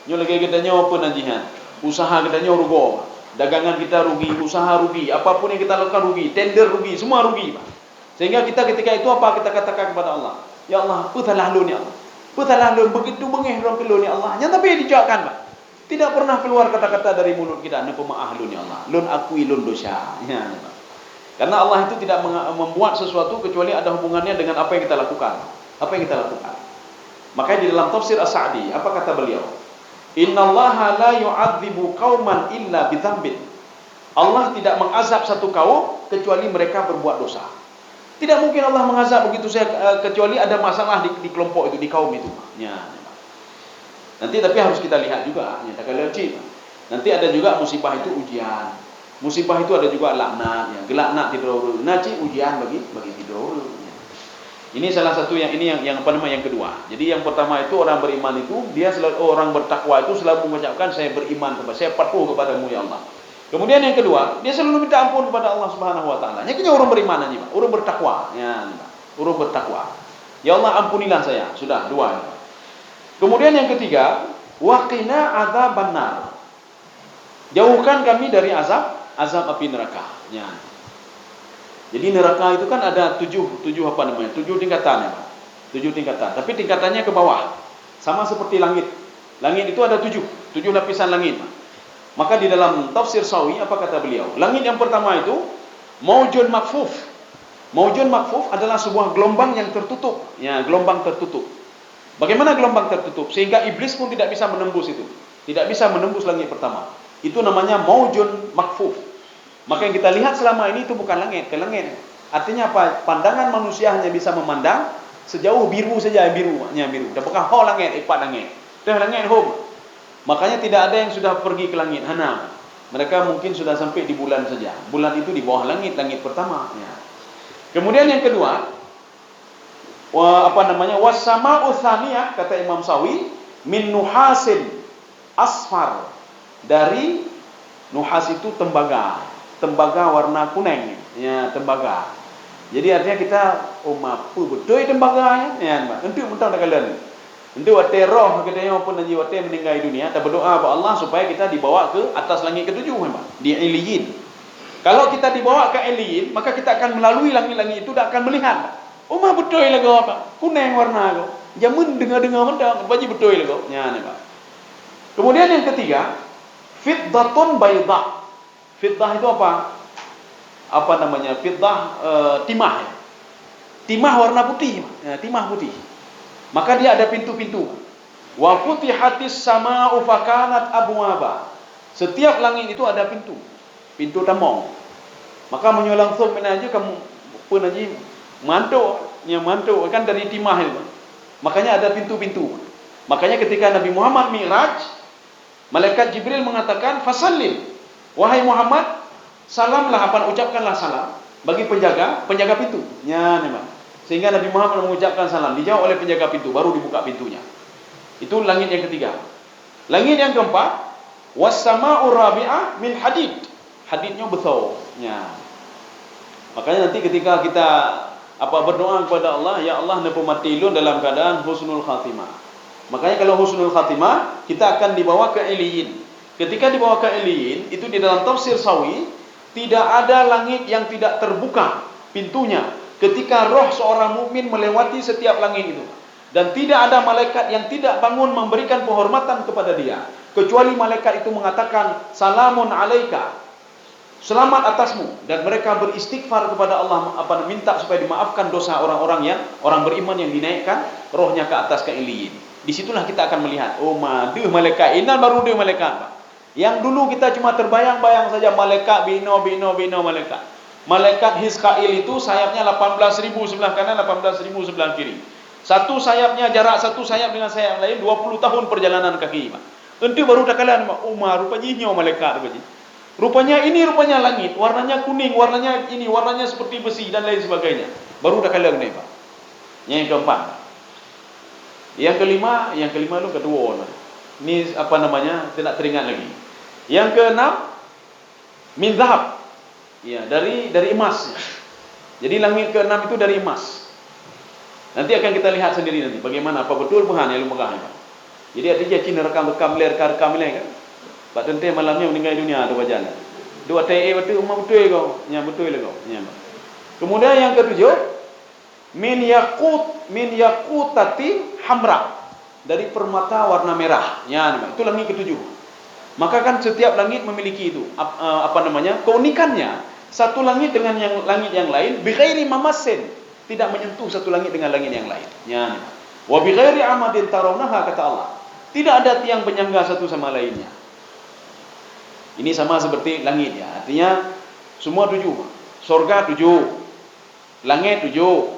C: Nyo lagi kita nyo apa najihan? Usaha kita nyo rugi, dagangan kita rugi, usaha rugi, apapun yang kita lakukan rugi, tender rugi, semua rugi. Sehingga kita ketika itu apa kita katakan kepada Allah? Ya Allah, putalah lun ya Allah. Putalah lun begitu bengeh orang ke lun ya Allah. Yang tapi dijawabkan Pak. Tidak pernah keluar kata-kata dari mulut kita, "Ne pemaah lun ya Allah." Lun akui lun dosa. Ya, Pak. Karena Allah itu tidak membuat sesuatu kecuali ada hubungannya dengan apa yang kita lakukan. Apa yang kita lakukan. Makanya di dalam tafsir As-Sa'di, apa kata beliau? Innallaha la yu'adzibu qauman illa bidzambin. Allah tidak mengazab satu kaum kecuali mereka berbuat dosa. Tidak mungkin Allah mengazab begitu saja kecuali ada masalah di kelompok itu, di kaum itu. Ya. Nanti tapi harus kita lihat juga, ya, nanti ada juga musibah itu ujian. Musibah itu ada juga laknat, ya. Gelaknat tidur. Naci ujian bagi tidur. Ini salah satu yang apa namanya yang kedua. Jadi yang pertama itu orang beriman itu dia selalu, orang bertakwa itu selalu mengucapkan saya beriman kepada, saya patuh kepadamu ya Allah. Kemudian yang kedua, dia selalu minta ampun kepada Allah Subhanahu wa taala. Yang kedua orang beriman aja, Pak. Orang bertakwa, ya, orang bertakwa. Ya Allah ampunilah saya. Sudah dua. Kemudian yang ketiga, waqina adzabannar. Jauhkan kami dari azab api neraka. Ya. Jadi neraka itu kan ada tujuh tingkatan ya, Pak. 7 tingkatan. Tapi tingkatannya ke bawah. Sama seperti langit. Langit itu ada 7 lapisan langit, Pak. Maka di dalam tafsir Sawi apa kata beliau? Langit yang pertama itu maujun makfuf. Maujun makfuf adalah sebuah gelombang yang tertutup. Ya, gelombang tertutup. Bagaimana gelombang tertutup? Sehingga iblis pun tidak bisa menembus itu. Tidak bisa menembus langit pertama. Itu namanya maujun makfuf. Maka yang kita lihat selama ini itu bukan langit, ke langit. Artinya apa? Pandangan manusia hanya bisa memandang sejauh biru saja, birunya biru. Dan bukan ho langit, ipat langit. Dah langit home. Makanya tidak ada yang sudah pergi ke langit. Hana. Mereka mungkin sudah sampai di bulan saja. Bulan itu di bawah langit pertama. Ya. Kemudian yang kedua, was-sama'u tsaniyah, kata Imam Sawi, min nuhasin asfar. Dari nuhas itu tembaga warna kuning, ya, tembaga. Jadi artinya kita mampu betul tembaga ya, Mbak. Untuk mentang dak kalian. Untuk wate roh katanya maupun nanti wate meninggal dunia, kita berdoa kepada Allah supaya kita dibawa ke atas langit ke-7, Mbak, di Iliyin. Kalau kita dibawa ke Iliyin, maka kita akan melalui langit-langit itu dan akan melihat. Betul lagu apa? Kuning warna kau. Jamun dengar-dengar mentang, baju betul lagu. Ya, Mbak. Kemudian yang ketiga, fiddatun bayda. Fiddah itu apa? Apa namanya? Fiddah timah. Ya. Timah warna putih. Ya, timah putih. Maka dia ada pintu-pintu. Wa futihatis sama'u fakanat abwaba. Setiap langit itu ada pintu. Pintu tamong. Maka menyolangsung menaji kamu pun aja mantuk kan dari timah itu. Makanya ada pintu-pintu. Makanya ketika Nabi Muhammad Mi'raj, malaikat Jibril mengatakan fasallim. Wahai Muhammad, salamlah, ucapkanlah salam bagi penjaga pintu. Ya, memang. Sehingga Nabi Muhammad mengucapkan salam, dijawab oleh penjaga pintu, baru dibuka pintunya. Itu langit yang ketiga. Langit yang keempat, was-sama'u rabi'ah min hadid. Hadidnya besar. Ya. Makanya nanti ketika kita berdoa kepada Allah, ya Allah nepumatilun dalam keadaan husnul khatimah. Makanya kalau husnul khatimah, kita akan dibawa ke Iliyin. Ketika dibawa ke Iliyin, itu di dalam tafsir Sawi, tidak ada langit yang tidak terbuka pintunya ketika roh seorang mukmin melewati setiap langit itu. Dan tidak ada malaikat yang tidak bangun memberikan penghormatan kepada dia, kecuali malaikat itu mengatakan salamun alaika, selamat atasmu. Dan mereka beristighfar kepada Allah, minta supaya dimaafkan dosa orang beriman yang dinaikkan rohnya ke atas ke Iliyin. Disitulah kita akan melihat, deh malaikat ini baru deh malaikat, Pak. Yang dulu kita cuma terbayang-bayang saja malaikat bino malaikat. Malaikat Hizkail itu sayapnya 18.000 sebelah kanan, 18.000 sebelah kiri. Satu sayapnya jarak satu sayap dengan sayap lain 20 tahun perjalanan kaki, Pak. Nanti baru tak kalian Umar rupanya ini malaikat rupanya. Rupanya ini rupanya langit, warnanya kuning, warnanya ini, warnanya seperti besi dan lain sebagainya. Baru tak kalian ni Pak. Yang keempat. Yang kelima lu kedua. Ini apa namanya? Tidak teringat lagi. Yang keenam min zahab. Ya, dari emas. Jadi langit keenam itu dari emas. Nanti akan kita lihat sendiri nanti bagaimana apa betul Tuhan yang lu megah. Jadi artinya Cina rekam kan. Pak tente malamnya meninggal dunia tu bajan. Dua TE betul umma betul kau. Nya betul le kau. Nya. Kemudian yang ketujuh min yaqutati hamra. Dari permata warna merah. Ya, itu langit ketujuh. Maka kan setiap langit memiliki itu keunikannya satu langit dengan langit yang lain bighairi mamassin, tidak menyentuh satu langit dengan langit yang lain. Ya. Wa bighairi amadin tarawnaha, kata Allah. Tidak ada tiang penyangga satu sama lainnya. Ini sama seperti langit ya. Artinya semua tujuh. Surga tujuh. Langit tujuh.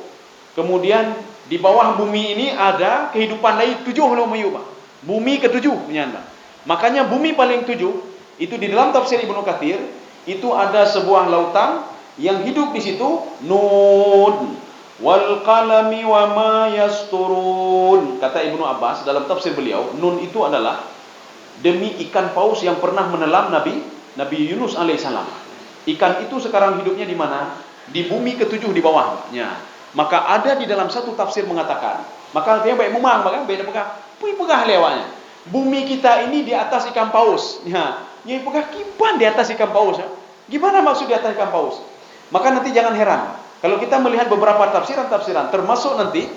C: Kemudian di bawah bumi ini ada kehidupan lain tujuh loh mayuba. Bumi ketujuh menyanda. Makanya bumi paling tujuh itu di dalam tafsir Ibnu Katsir itu ada sebuah lautan yang hidup di situ, Nun wal qalami wa ma yasturun. Kata Ibnu Abbas dalam tafsir beliau, Nun itu adalah demi ikan paus yang pernah menelan Nabi Yunus alaihissalam. Ikan itu sekarang hidupnya di mana? Di bumi ketujuh di bawahnya. Maka ada di dalam satu tafsir mengatakan, maka dia baik memang maka beda pegah lewatnya. Bumi kita ini di atas ikan paus. Ya, yang pegah kipan di atas ikan paus. Ya. Gimana maksud di atas ikan paus? Maka nanti jangan heran kalau kita melihat beberapa tafsiran, termasuk nanti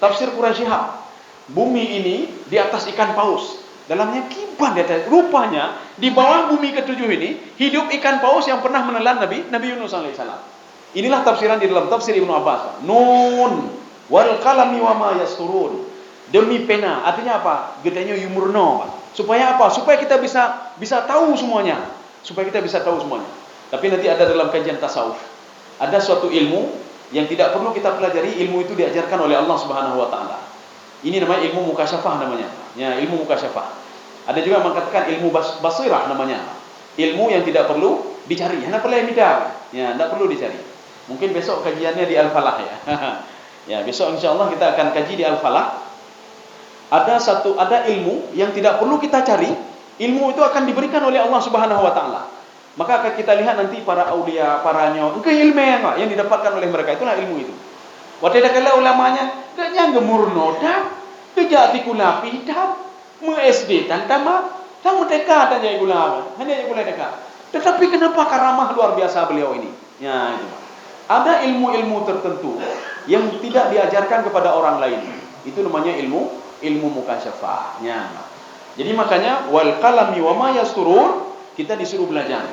C: tafsir Quraisy Shihab. Bumi ini di atas ikan paus. Dalamnya kipan di atas. Rupanya di bawah bumi ketujuh ini hidup ikan paus yang pernah menelan Nabi Yunus alaihissalam. Inilah tafsiran di dalam tafsir Ibnu Abbas. Nun wal qalami wa ma yasturun. Demi pena, artinya apa? Gedenya yumurno, Pak. Supaya apa? Supaya kita bisa tahu semuanya. Supaya kita bisa tahu semuanya. Tapi nanti ada dalam kajian tasawuf, ada suatu ilmu yang tidak perlu kita pelajari, ilmu itu diajarkan oleh Allah Subhanahu wa taala. Ini namanya ilmu mukasyafah namanya. Ya, ilmu mukasyafah. Ada juga mengatakan ilmu basirah namanya. Ilmu yang tidak perlu dicari, hanya perlu mida. Ya, tidak perlu dicari. Mungkin besok kajiannya di Al-Falah ya. Ya, besok insyaallah kita akan kaji di Al-Falah. Ada ilmu yang tidak perlu kita cari, ilmu itu akan diberikan oleh Allah Subhanahu wa taala. Maka akan kita lihat nanti para aulia, para nyawa, ilmu yang didapatkan oleh mereka, itulah ilmu itu. Waktu kala ulamanya, kanya gemurno dah, kejati kulapi dah, SD dan tamat, tamu dekat aja ulama, hanya gula dekat. Tetapi kenapa karamah luar biasa beliau ini? Ya, itu. Ada ilmu-ilmu tertentu yang tidak diajarkan kepada orang lain. Itu namanya ilmu mukasyafah. Ya. Jadi makanya wal qalami wa ma yasturun, kita disuruh belajar.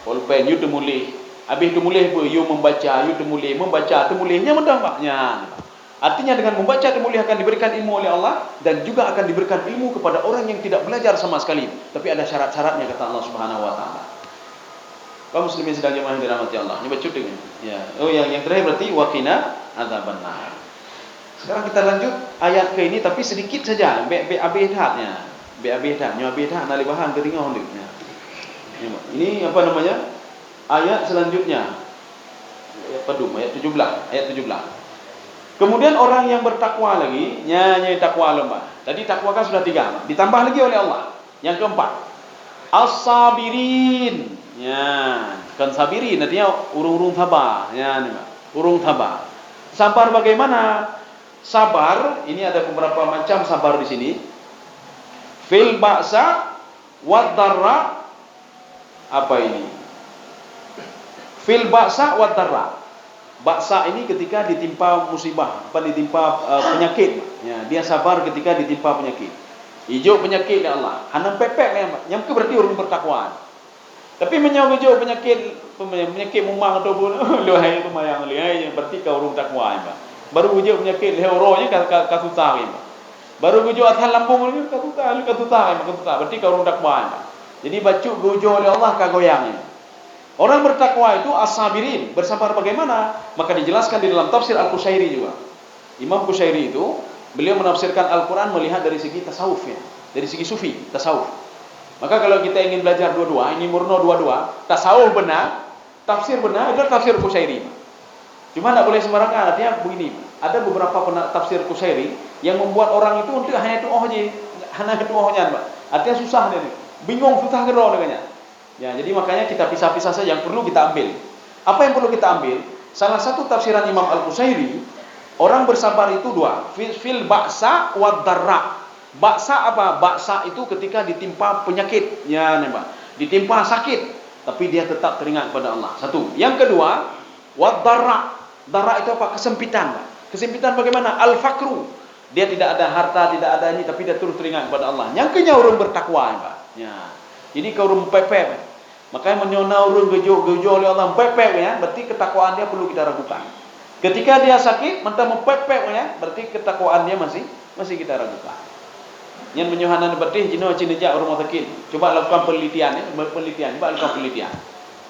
C: Walaupun you temulih, habis temulih pun you membaca, you temulihnya mendapatnya. Artinya dengan membaca temulih akan diberikan ilmu oleh Allah dan juga akan diberikan ilmu kepada orang yang tidak belajar sama sekali. Tapi ada syarat-syaratnya kata Allah Subhanahu wa taala. Kaum muslimin sedang jemaah yang dirahmati Allah. Ini baca dengan. Ya. Oh yang terakhir berarti waqina adzabannar. Sekarang kita lanjut ayat ke ini tapi sedikit saja. Abidatnya. Abidatnya nali bahan ketinggal hondiknya. Ini apa namanya? Ayat selanjutnya. Ayat 17. Kemudian orang yang bertakwa lagi, nyanyi takwa lembah. Tadi takwa kan sudah 3. Ditambah lagi oleh Allah. Yang keempat, as-sabirin. Ya, kan sabirin artinya urung-urung sabar. Ya, urung sabar. Sabar bagaimana? Sabar, ini ada beberapa macam sabar di sini. Fil ba'sa wad darra. Apa ini? Fil ba'sa wad darra. Ba'sa ini ketika ditimpa musibah, ditimpa penyakit. Ya, dia sabar ketika ditimpa penyakit. Hijau penyakit ya Allah. Hanam pepek yang ke berarti orang bertakwa. Tapi menyau-hijau penyakit mumang ataupun lohai itu mayang lihai berarti kau orang takwa ya. Baru hijau penyakit leoronya katutah ya. Baru hijau atas lambung ni katutah berarti kau orang takwa ya. Jadi bacuk hijau oleh Allah kagoyangnya. Orang bertakwa itu as-sabirin, bersabar bagaimana? Maka dijelaskan di dalam tafsir Al-Qushairi juga. Imam Qushairi itu beliau menafsirkan Al-Quran melihat dari segi tasawufnya. dari segi sufi, tasawuf. Maka kalau kita ingin belajar dua-dua, ini murno dua-dua, tasawuf benar, tafsir benar, itu tafsir Qushairi. Cuma tidak boleh sembarangan. Artinya begini, ada beberapa tafsir Qushairi yang membuat orang itu untuk hanya itu ohnya, artinya susah dia, bingung, susah gerau dengannya. Ya, jadi makanya kita pisah-pisah saja yang perlu kita ambil. Apa yang perlu kita ambil? Salah satu tafsiran Imam Al-Qushairi, orang bersabar itu dua, fil ba'sa wad darra. Ba'sa apa? Ba'sa itu ketika ditimpa penyakit, ya nembak, ditimpa sakit, tapi dia tetap teringat kepada Allah. Satu. Yang kedua, wad darra. Darra itu apa? Kesempitan, Pak. Kesempitan bagaimana? Al-fakru. Dia tidak ada harta, tidak ada ini, tapi dia terus teringat kepada Allah. Yang kenya urung bertakwa, Pak. Ya. Jadi kau urung pepep. Makanya menyona urung gejo oleh Allah pepep ya, berarti ketakwaan dia perlu kita ragukan. Ketika dia sakit, mentah mempepep ya, berarti ketakwaan dia masih kita ragukan. Yang menyuhanan berarti jino cinejak rumah sakit. Coba lakukan penelitian ya, coba lakukan penelitian.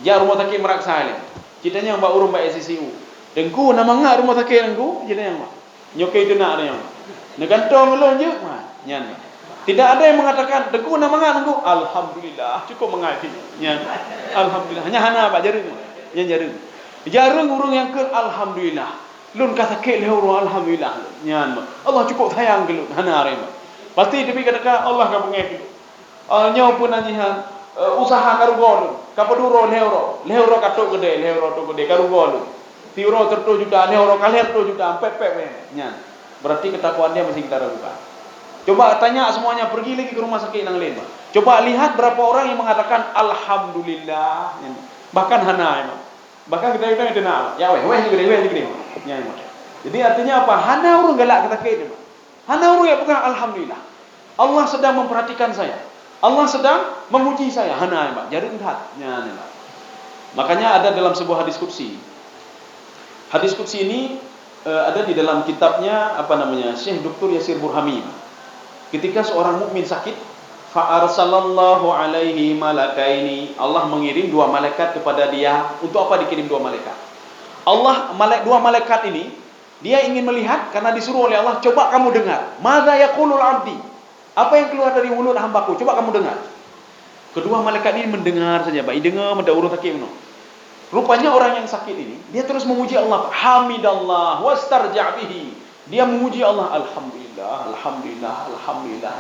C: Ja rumah sakit meraksa ini. Citanya mbak urung mbak SCCU. Dengku nama ngak rumah sakit dengku, citanya mbak. Nyokai itu nak ada yang. Negantong lo je, nyan. Tidak ada yang mengatakan dengku nama ngak dengku. Alhamdulillah, cukup mengaji. Nyan. Alhamdulillah. Hanya hana pak jarung. Nyan jarung. Jarung urung yang ke alhamdulillah. Lun kata sakit le urung alhamdulillah. Nyan. Allah cukup sayang ke lun. Hana are mbak. Pasti demi katakan Allah ka pengek. Nyo pun anjihan usaha karugo. Kapaduro lehoro katok gede, lehoro to gede karugo. Tiuro tertu juta, lehoro kaler tu juta, pepek nyan. Berarti ketakwaan dia masih kita ragukan. Coba tanya semuanya, pergi lagi ke rumah sakit yang lain. Coba lihat berapa orang yang mengatakan alhamdulillah. Bahkan hana emang. Bahkan kita itu nak. Ya weh gede. Nyan. Jadi artinya apa? Hana urang galak kita ke itu. Hana urang yang pegang alhamdulillah. Allah sedang memperhatikan saya. Allah sedang memuji saya. Hana mbak, jadi entah. Makanya ada dalam sebuah hadis qudsi. Hadis qudsi ini ada di dalam kitabnya Syekh Dr. Yasir Burhami. Ketika seorang mukmin sakit, fa arsalallahu alaihi malakaini. Allah mengirim dua malaikat kepada dia. Untuk apa dikirim dua malaikat? Dua malaikat ini dia ingin melihat karena disuruh oleh Allah, coba kamu dengar. Madza yaqulul abdi? Apa yang keluar dari mulut hambaku? Coba kamu dengar. Kedua malaikat ini mendengar saja, baik dengar mendak urung sakit meno. Rupanya orang yang sakit ini, dia terus memuji Allah. Hamidallah wastarja' bihi. Dia memuji Allah, alhamdulillah.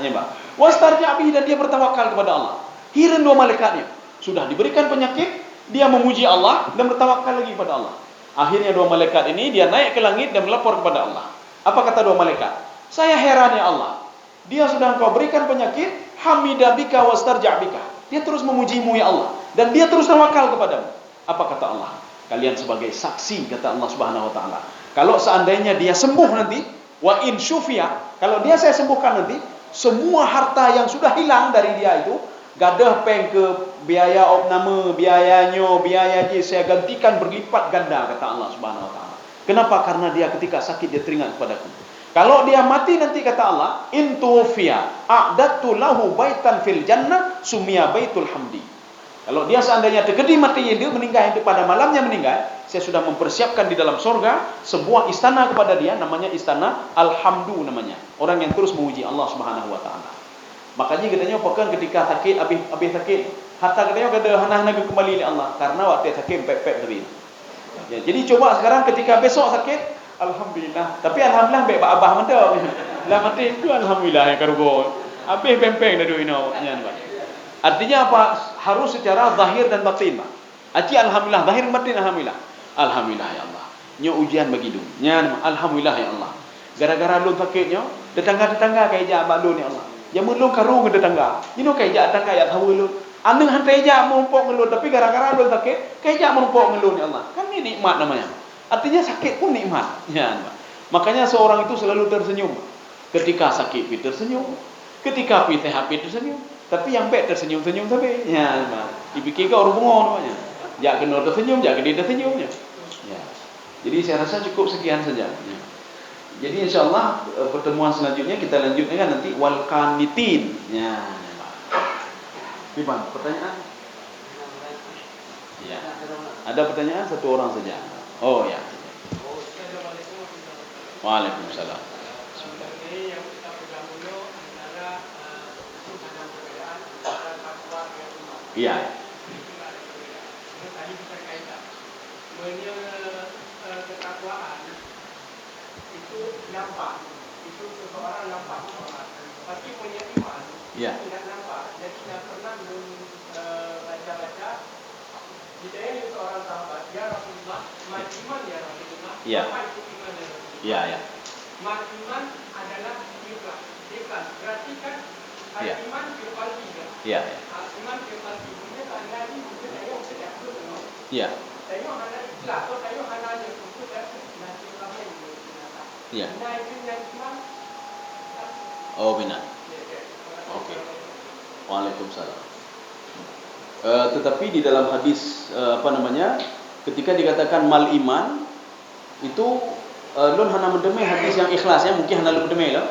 C: Ya, Pak. Wastarja' bihi, dan dia bertawakal kepada Allah. Hiran dua malaikatnya. Sudah diberikan penyakit, dia memuji Allah dan bertawakal lagi kepada Allah. Akhirnya dua malaikat ini dia naik ke langit dan melapor kepada Allah. Apa kata dua malaikat? Saya heran ya Allah. Dia sudah engkau berikan penyakit, hamidabika wastarja'bika. Dia terus memujimu ya Allah, dan dia terus tawakal kepadamu. Apa kata Allah? Kalian sebagai saksi, kata Allah Subhanahu wa taala. Kalau seandainya dia sembuh nanti, wa in syufiya, kalau dia saya sembuhkan nanti, semua harta yang sudah hilang dari dia itu, gadah peng ke biaya opname, biaya dia saya gantikan berlipat ganda, kata Allah Subhanahu wa taala. Kenapa? Karena dia ketika sakit dia teringat kepadaku. Kalau dia mati nanti kata Allah, in tufiya a'dadtu lahu baitan fil jannah sumia baitul hamdi. Kalau dia seandainya terkedi mati dia meninggal itu pada malamnya meninggal, saya sudah mempersiapkan di dalam surga sebuah istana kepada dia, namanya istana Alhamdu namanya. Orang yang terus memuji Allah Subhanahu wa taala. Makanya katanya pekan ketika sakit habis sakit, hatta katanya kada hanah kembali oleh Allah karena waktu sakit pepek dari. Ya, jadi coba sekarang ketika besok sakit, alhamdulillah. Tapi alhamdulillah baik abah mentau. Lah mati itu alhamdulillah ya karugo. Habis pempeng dari ino nyan, Pak. Artinya apa? Harus secara zahir dan batin, Pak. Aci alhamdulillah, zahir dan batin alhamdulillah. Alhamdulillah ya Allah. Nyo ujian bagi du. Nyan alhamdulillah ya Allah. Gara-gara lu sakitnya, tetangga-tetangga kaya ja abah lu ni Allah. Ya mun lu karung ke tetangga. Ino kaya ja tetangga ya tahu lu. Aneng hantai ja mumpok ngelu, tapi gara-gara lu sakit, kaya ja mumpok ngelu ni Allah. Kan ini nikmat namanya. Artinya sakit pun nikmat. Ya, makanya seorang itu selalu tersenyum. Ketika sakit dia tersenyum, ketika sehat dia tersenyum. Tapi yang baik tersenyum-senyum sampai. Ya, dipikir kau orang bengong namanya. Jak kena tersenyum, jak dia tersenyum. Ya. Jadi saya rasa cukup sekian saja. Ya. Jadi insyaallah pertemuan selanjutnya kita lanjutkan nanti wal qanitin. Ya. Iban, pertanyaan? Ya. Ada pertanyaan satu orang saja. Oh ya. Waalaikumsalam. Iya.
D: Tadi berkaitan ketakwaan itu nampak, itu seseorang nampak sholat, tapi punya iman
C: Iya.
D: tidak nampak. Jadi tidak pernah baca-baca. Ditanya seorang sahabat, ya Rasulullah, mal iman ya Rasulullah.
C: Iya.
D: Apa itu iman ya Rasulullah?
C: Iya, ya.
D: Mal iman adalah ikhlas. Ikhlas berarti kan
C: Iya.
D: iman fil qalbi kan?
C: Iya, ya.
D: Iman fil qalbi. Mungkin anda ini mungkin saya tidak tahu.
C: Iya.
D: Saya hanya ikhlas, atau saya hanya yang itu dan nanti lama yang berkata.
C: Iya.
D: Nah itu yang iman.
C: Oh, benar. Oke. Waalaikumsalam. Tetapi di dalam hadis ketika dikatakan mal iman itu lun hana mendeme hadis yang ikhlas ya, mungkin hana mendeme lah.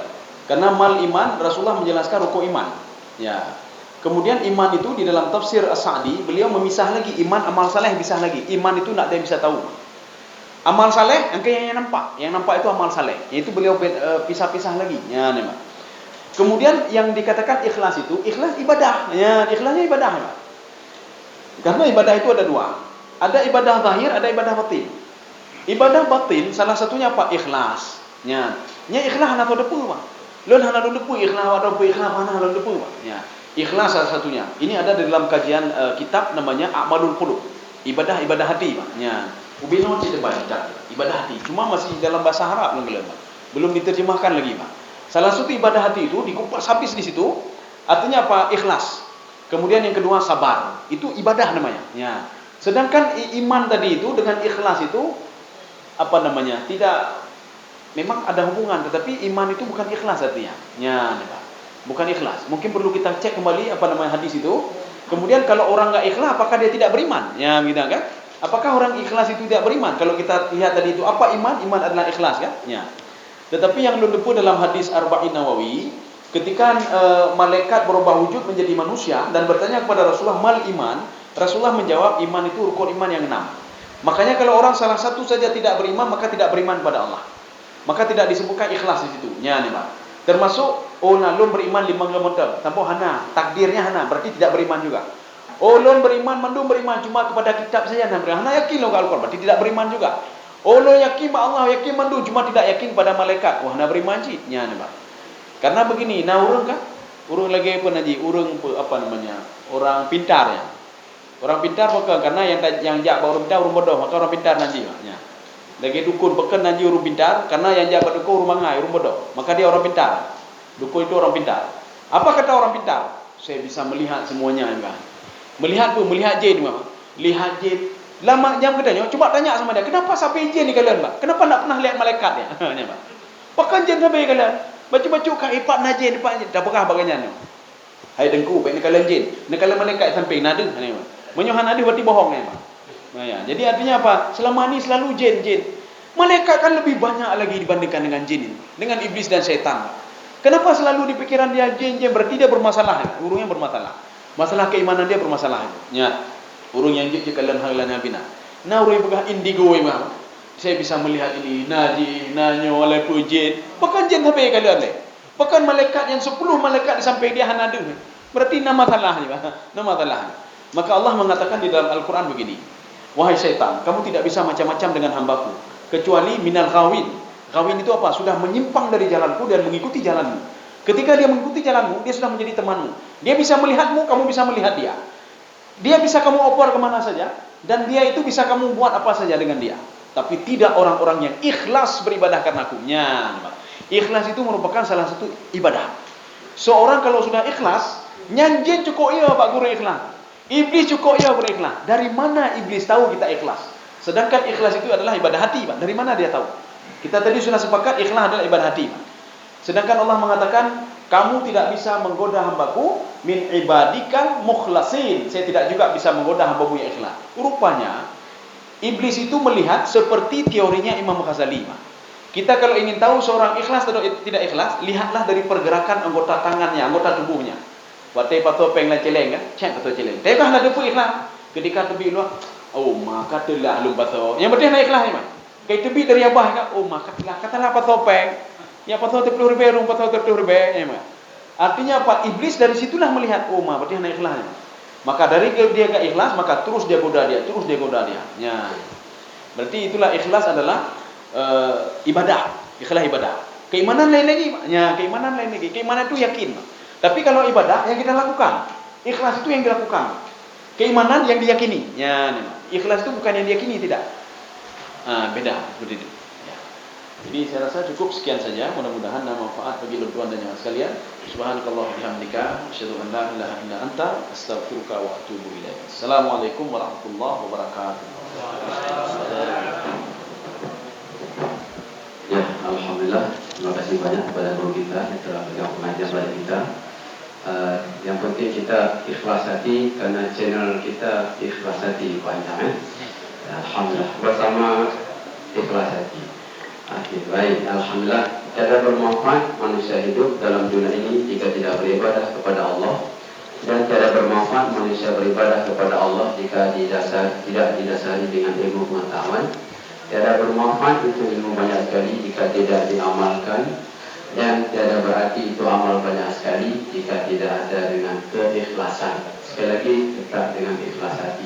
C: Karena mal iman Rasulullah menjelaskan rukuk iman. Ya. Kemudian iman itu di dalam tafsir As-Sa'di beliau memisah lagi iman amal saleh, bisa lagi. Iman itu nak dia bisa tahu. Amal saleh yang nampak itu amal saleh. Yaitu beliau pisah-pisah lagi. Ya, memang. Kemudian yang dikatakan ikhlas itu ikhlas ibadah. Ya, ikhlasnya ibadah ya. Karena ibadah itu ada dua. Ada ibadah zahir, ada ibadah batin. Ibadah batin salah satunya apa? Ikhlas. Nya ikhlas hana to depu, Pak. Lun hana depu ikhlas wa depu ikhlas hana depu, Pak. Ya. Ikhlas salah satunya. Ini ada di dalam kajian kitab namanya A'malul Qulub. Ibadah hati, Pak. Ya. Ubino tidak baca ibadah hati. Cuma masih dalam bahasa Arab belum diterjemahkan lagi, Pak. Salah satu ibadah hati itu dikupas habis di situ. Artinya apa? Ikhlas. Kemudian yang kedua sabar. Itu ibadah namanya. Ya. Sedangkan iman tadi itu dengan ikhlas itu tidak, memang ada hubungan, tetapi iman itu bukan ikhlas artinya. Ya, Pak. Bukan ikhlas. Mungkin perlu kita cek kembali hadis itu. Kemudian kalau orang enggak ikhlas, apakah dia tidak beriman? Ya, gitu kan? Apakah orang ikhlas itu tidak beriman? Kalau kita lihat tadi itu apa iman? Iman adalah ikhlas kan? Ya. Tetapi yang lepu dalam hadis Arba'in Nawawi, ketika malaikat berubah wujud menjadi manusia dan bertanya kepada Rasulullah, mal iman? Rasulullah menjawab, iman itu rukun iman yang 6. Makanya kalau orang salah satu saja tidak beriman, maka tidak beriman pada Allah. Maka tidak disebutkan ikhlas di situ. Ya, nih, Pak. Termasuk lun beriman 5 km, tanpa hana, takdirnya hana, berarti tidak beriman juga. Lun beriman, mandum beriman cuma kepada kitab saja hana beriman. Hana yakin lo Al-Qur'an, berarti tidak beriman juga. Lun yakin pada Allah, yakin mandum cuma tidak yakin pada malaikat. Hana beriman sih. Ya, nih, Pak. Karena begini, urang kan? Urang lagi apa naji? Orang pintar ya. Orang pintar bukan karena yang jak baru pintar orang bodoh, maka orang pintar nanti. Ya. Lagi dukun bukan nanti orang pintar karena yang jak dukun orang mangai, orang bodoh. Maka dia orang pintar. Dukun itu orang pintar. Apa kata orang pintar? Saya bisa melihat semuanya, kan. Melihat jin, Pak. Lihat jin. Lama jam katanya, coba tanya sama dia, kenapa sampai jin ni kalian, Pak? Kenapa tak pernah lihat malaikat ya? Ya, Pak. Pakan jin sampai kalian. Baca-baca kat ipat najin, ipat dapakah bagainya? Hai dengku, baik ni kalian jin. Ni kalian malaikat sampai nada, ni, Pak. Menyohan ada berarti bohong ya, Pak. Ya, jadi artinya apa? Selama ini selalu jin. Malaikat kan lebih banyak lagi dibandingkan dengan jin ini, dengan iblis dan setan. Kenapa selalu di pikiran dia jin? Berarti dia bermasalah. Urungnya bermasalah. Masalah keimanan dia bermasalah. Ya. Urung yang jin kalian halana bina. Nah, urung pegah indigo imam. Saya bisa melihat ini naji, nanyo oleh jin. Bahkan jin sampai kalian le. Bahkan malaikat yang 10 malaikat sampai dia hanadu. Berarti nama salahnya, Pak. Nama salahnya. Maka Allah mengatakan di dalam Al-Quran begini, wahai syaitan, kamu tidak bisa macam-macam dengan hambaku, kecuali minal ghawin. Ghawin itu apa? Sudah menyimpang dari jalanku dan mengikuti jalanmu. Ketika dia mengikuti jalanmu, dia sudah menjadi temanmu. Dia bisa melihatmu, kamu bisa melihat dia. Dia bisa kamu opor kemana saja, dan dia itu bisa kamu buat apa saja dengan dia. Tapi tidak orang-orang yang ikhlas beribadah karena aku. Ikhlas itu merupakan salah satu ibadah. Seorang kalau sudah ikhlas, nyanjin cukup iya Pak Guru ikhlas. Iblis cukup ia berikhlas. Dari mana iblis tahu kita ikhlas? Sedangkan ikhlas itu adalah ibadah hati, Pak. Dari mana dia tahu? Kita tadi sudah sepakat ikhlas adalah ibadah hati, Pak. Sedangkan Allah mengatakan, kamu tidak bisa menggoda hambaku min ibadika mukhlasin. Saya tidak juga bisa menggoda hambamu yang ikhlas. Rupanya iblis itu melihat seperti teorinya Imam Ghazali, Pak. Kita kalau ingin tahu seorang ikhlas atau tidak ikhlas, lihatlah dari pergerakan anggota tangannya, anggota tubuhnya. Waktu patut penglah celeng kan, cek patut celeng. Tapi kan ada pun ikhlas. Ketika tebi luar, maka telah lu patut. Yang penting nak ikhlas ni, Pak. Kai tebi dari abah kan, maka telah katalah patut peng. Ya patut 30 ribu, patut 30 ribu, ya, Pak. Artinya apa? Iblis dari situlah melihat, berarti nak ikhlas ni. Maka dari dia gak ikhlas, maka terus dia goda dia, terus dia goda dia. Ya. Berarti itulah ikhlas adalah ibadah, ikhlas ibadah. Keimanan lain lagi, ya, keimanan lain lagi. Keimanan itu yakin. Tapi kalau ibadah yang kita lakukan, ikhlas itu yang dilakukan. Keimanan yang diyakini. Ya, ikhlas itu bukan yang diyakini, tidak. Beda seperti itu. Ya. Jadi saya rasa cukup sekian saja. Mudah-mudahan manfaat bagi tuan dan jemaah sekalian. Subhanakallah bihamdika, asyhadu an la ilaha illa anta, astaghfiruka wa atubu ilaik. Assalamualaikum warahmatullahi wabarakatuh.
E: Ya, alhamdulillah. Terima kasih banyak kepada guru kita yang telah berikan pengajar pada kita. Yang penting kita ikhlas hati karena channel kita ikhlas hati panjang. Alhamdulillah bersama ikhlas hati. Baik, alhamdulillah. Tiada bermanfaat manusia hidup dalam dunia ini jika tidak beribadah kepada Allah, dan tiada bermanfaat manusia beribadah kepada Allah jika tidak didasari dengan ilmu pengetahuan. Tiada bermanfaat itu ilmu banyak sekali jika tidak diamalkan, dan tiada berarti itu amal banyak sekali jika tidak ada dengan keikhlasan. Sekali lagi, tetap dengan ikhlasan.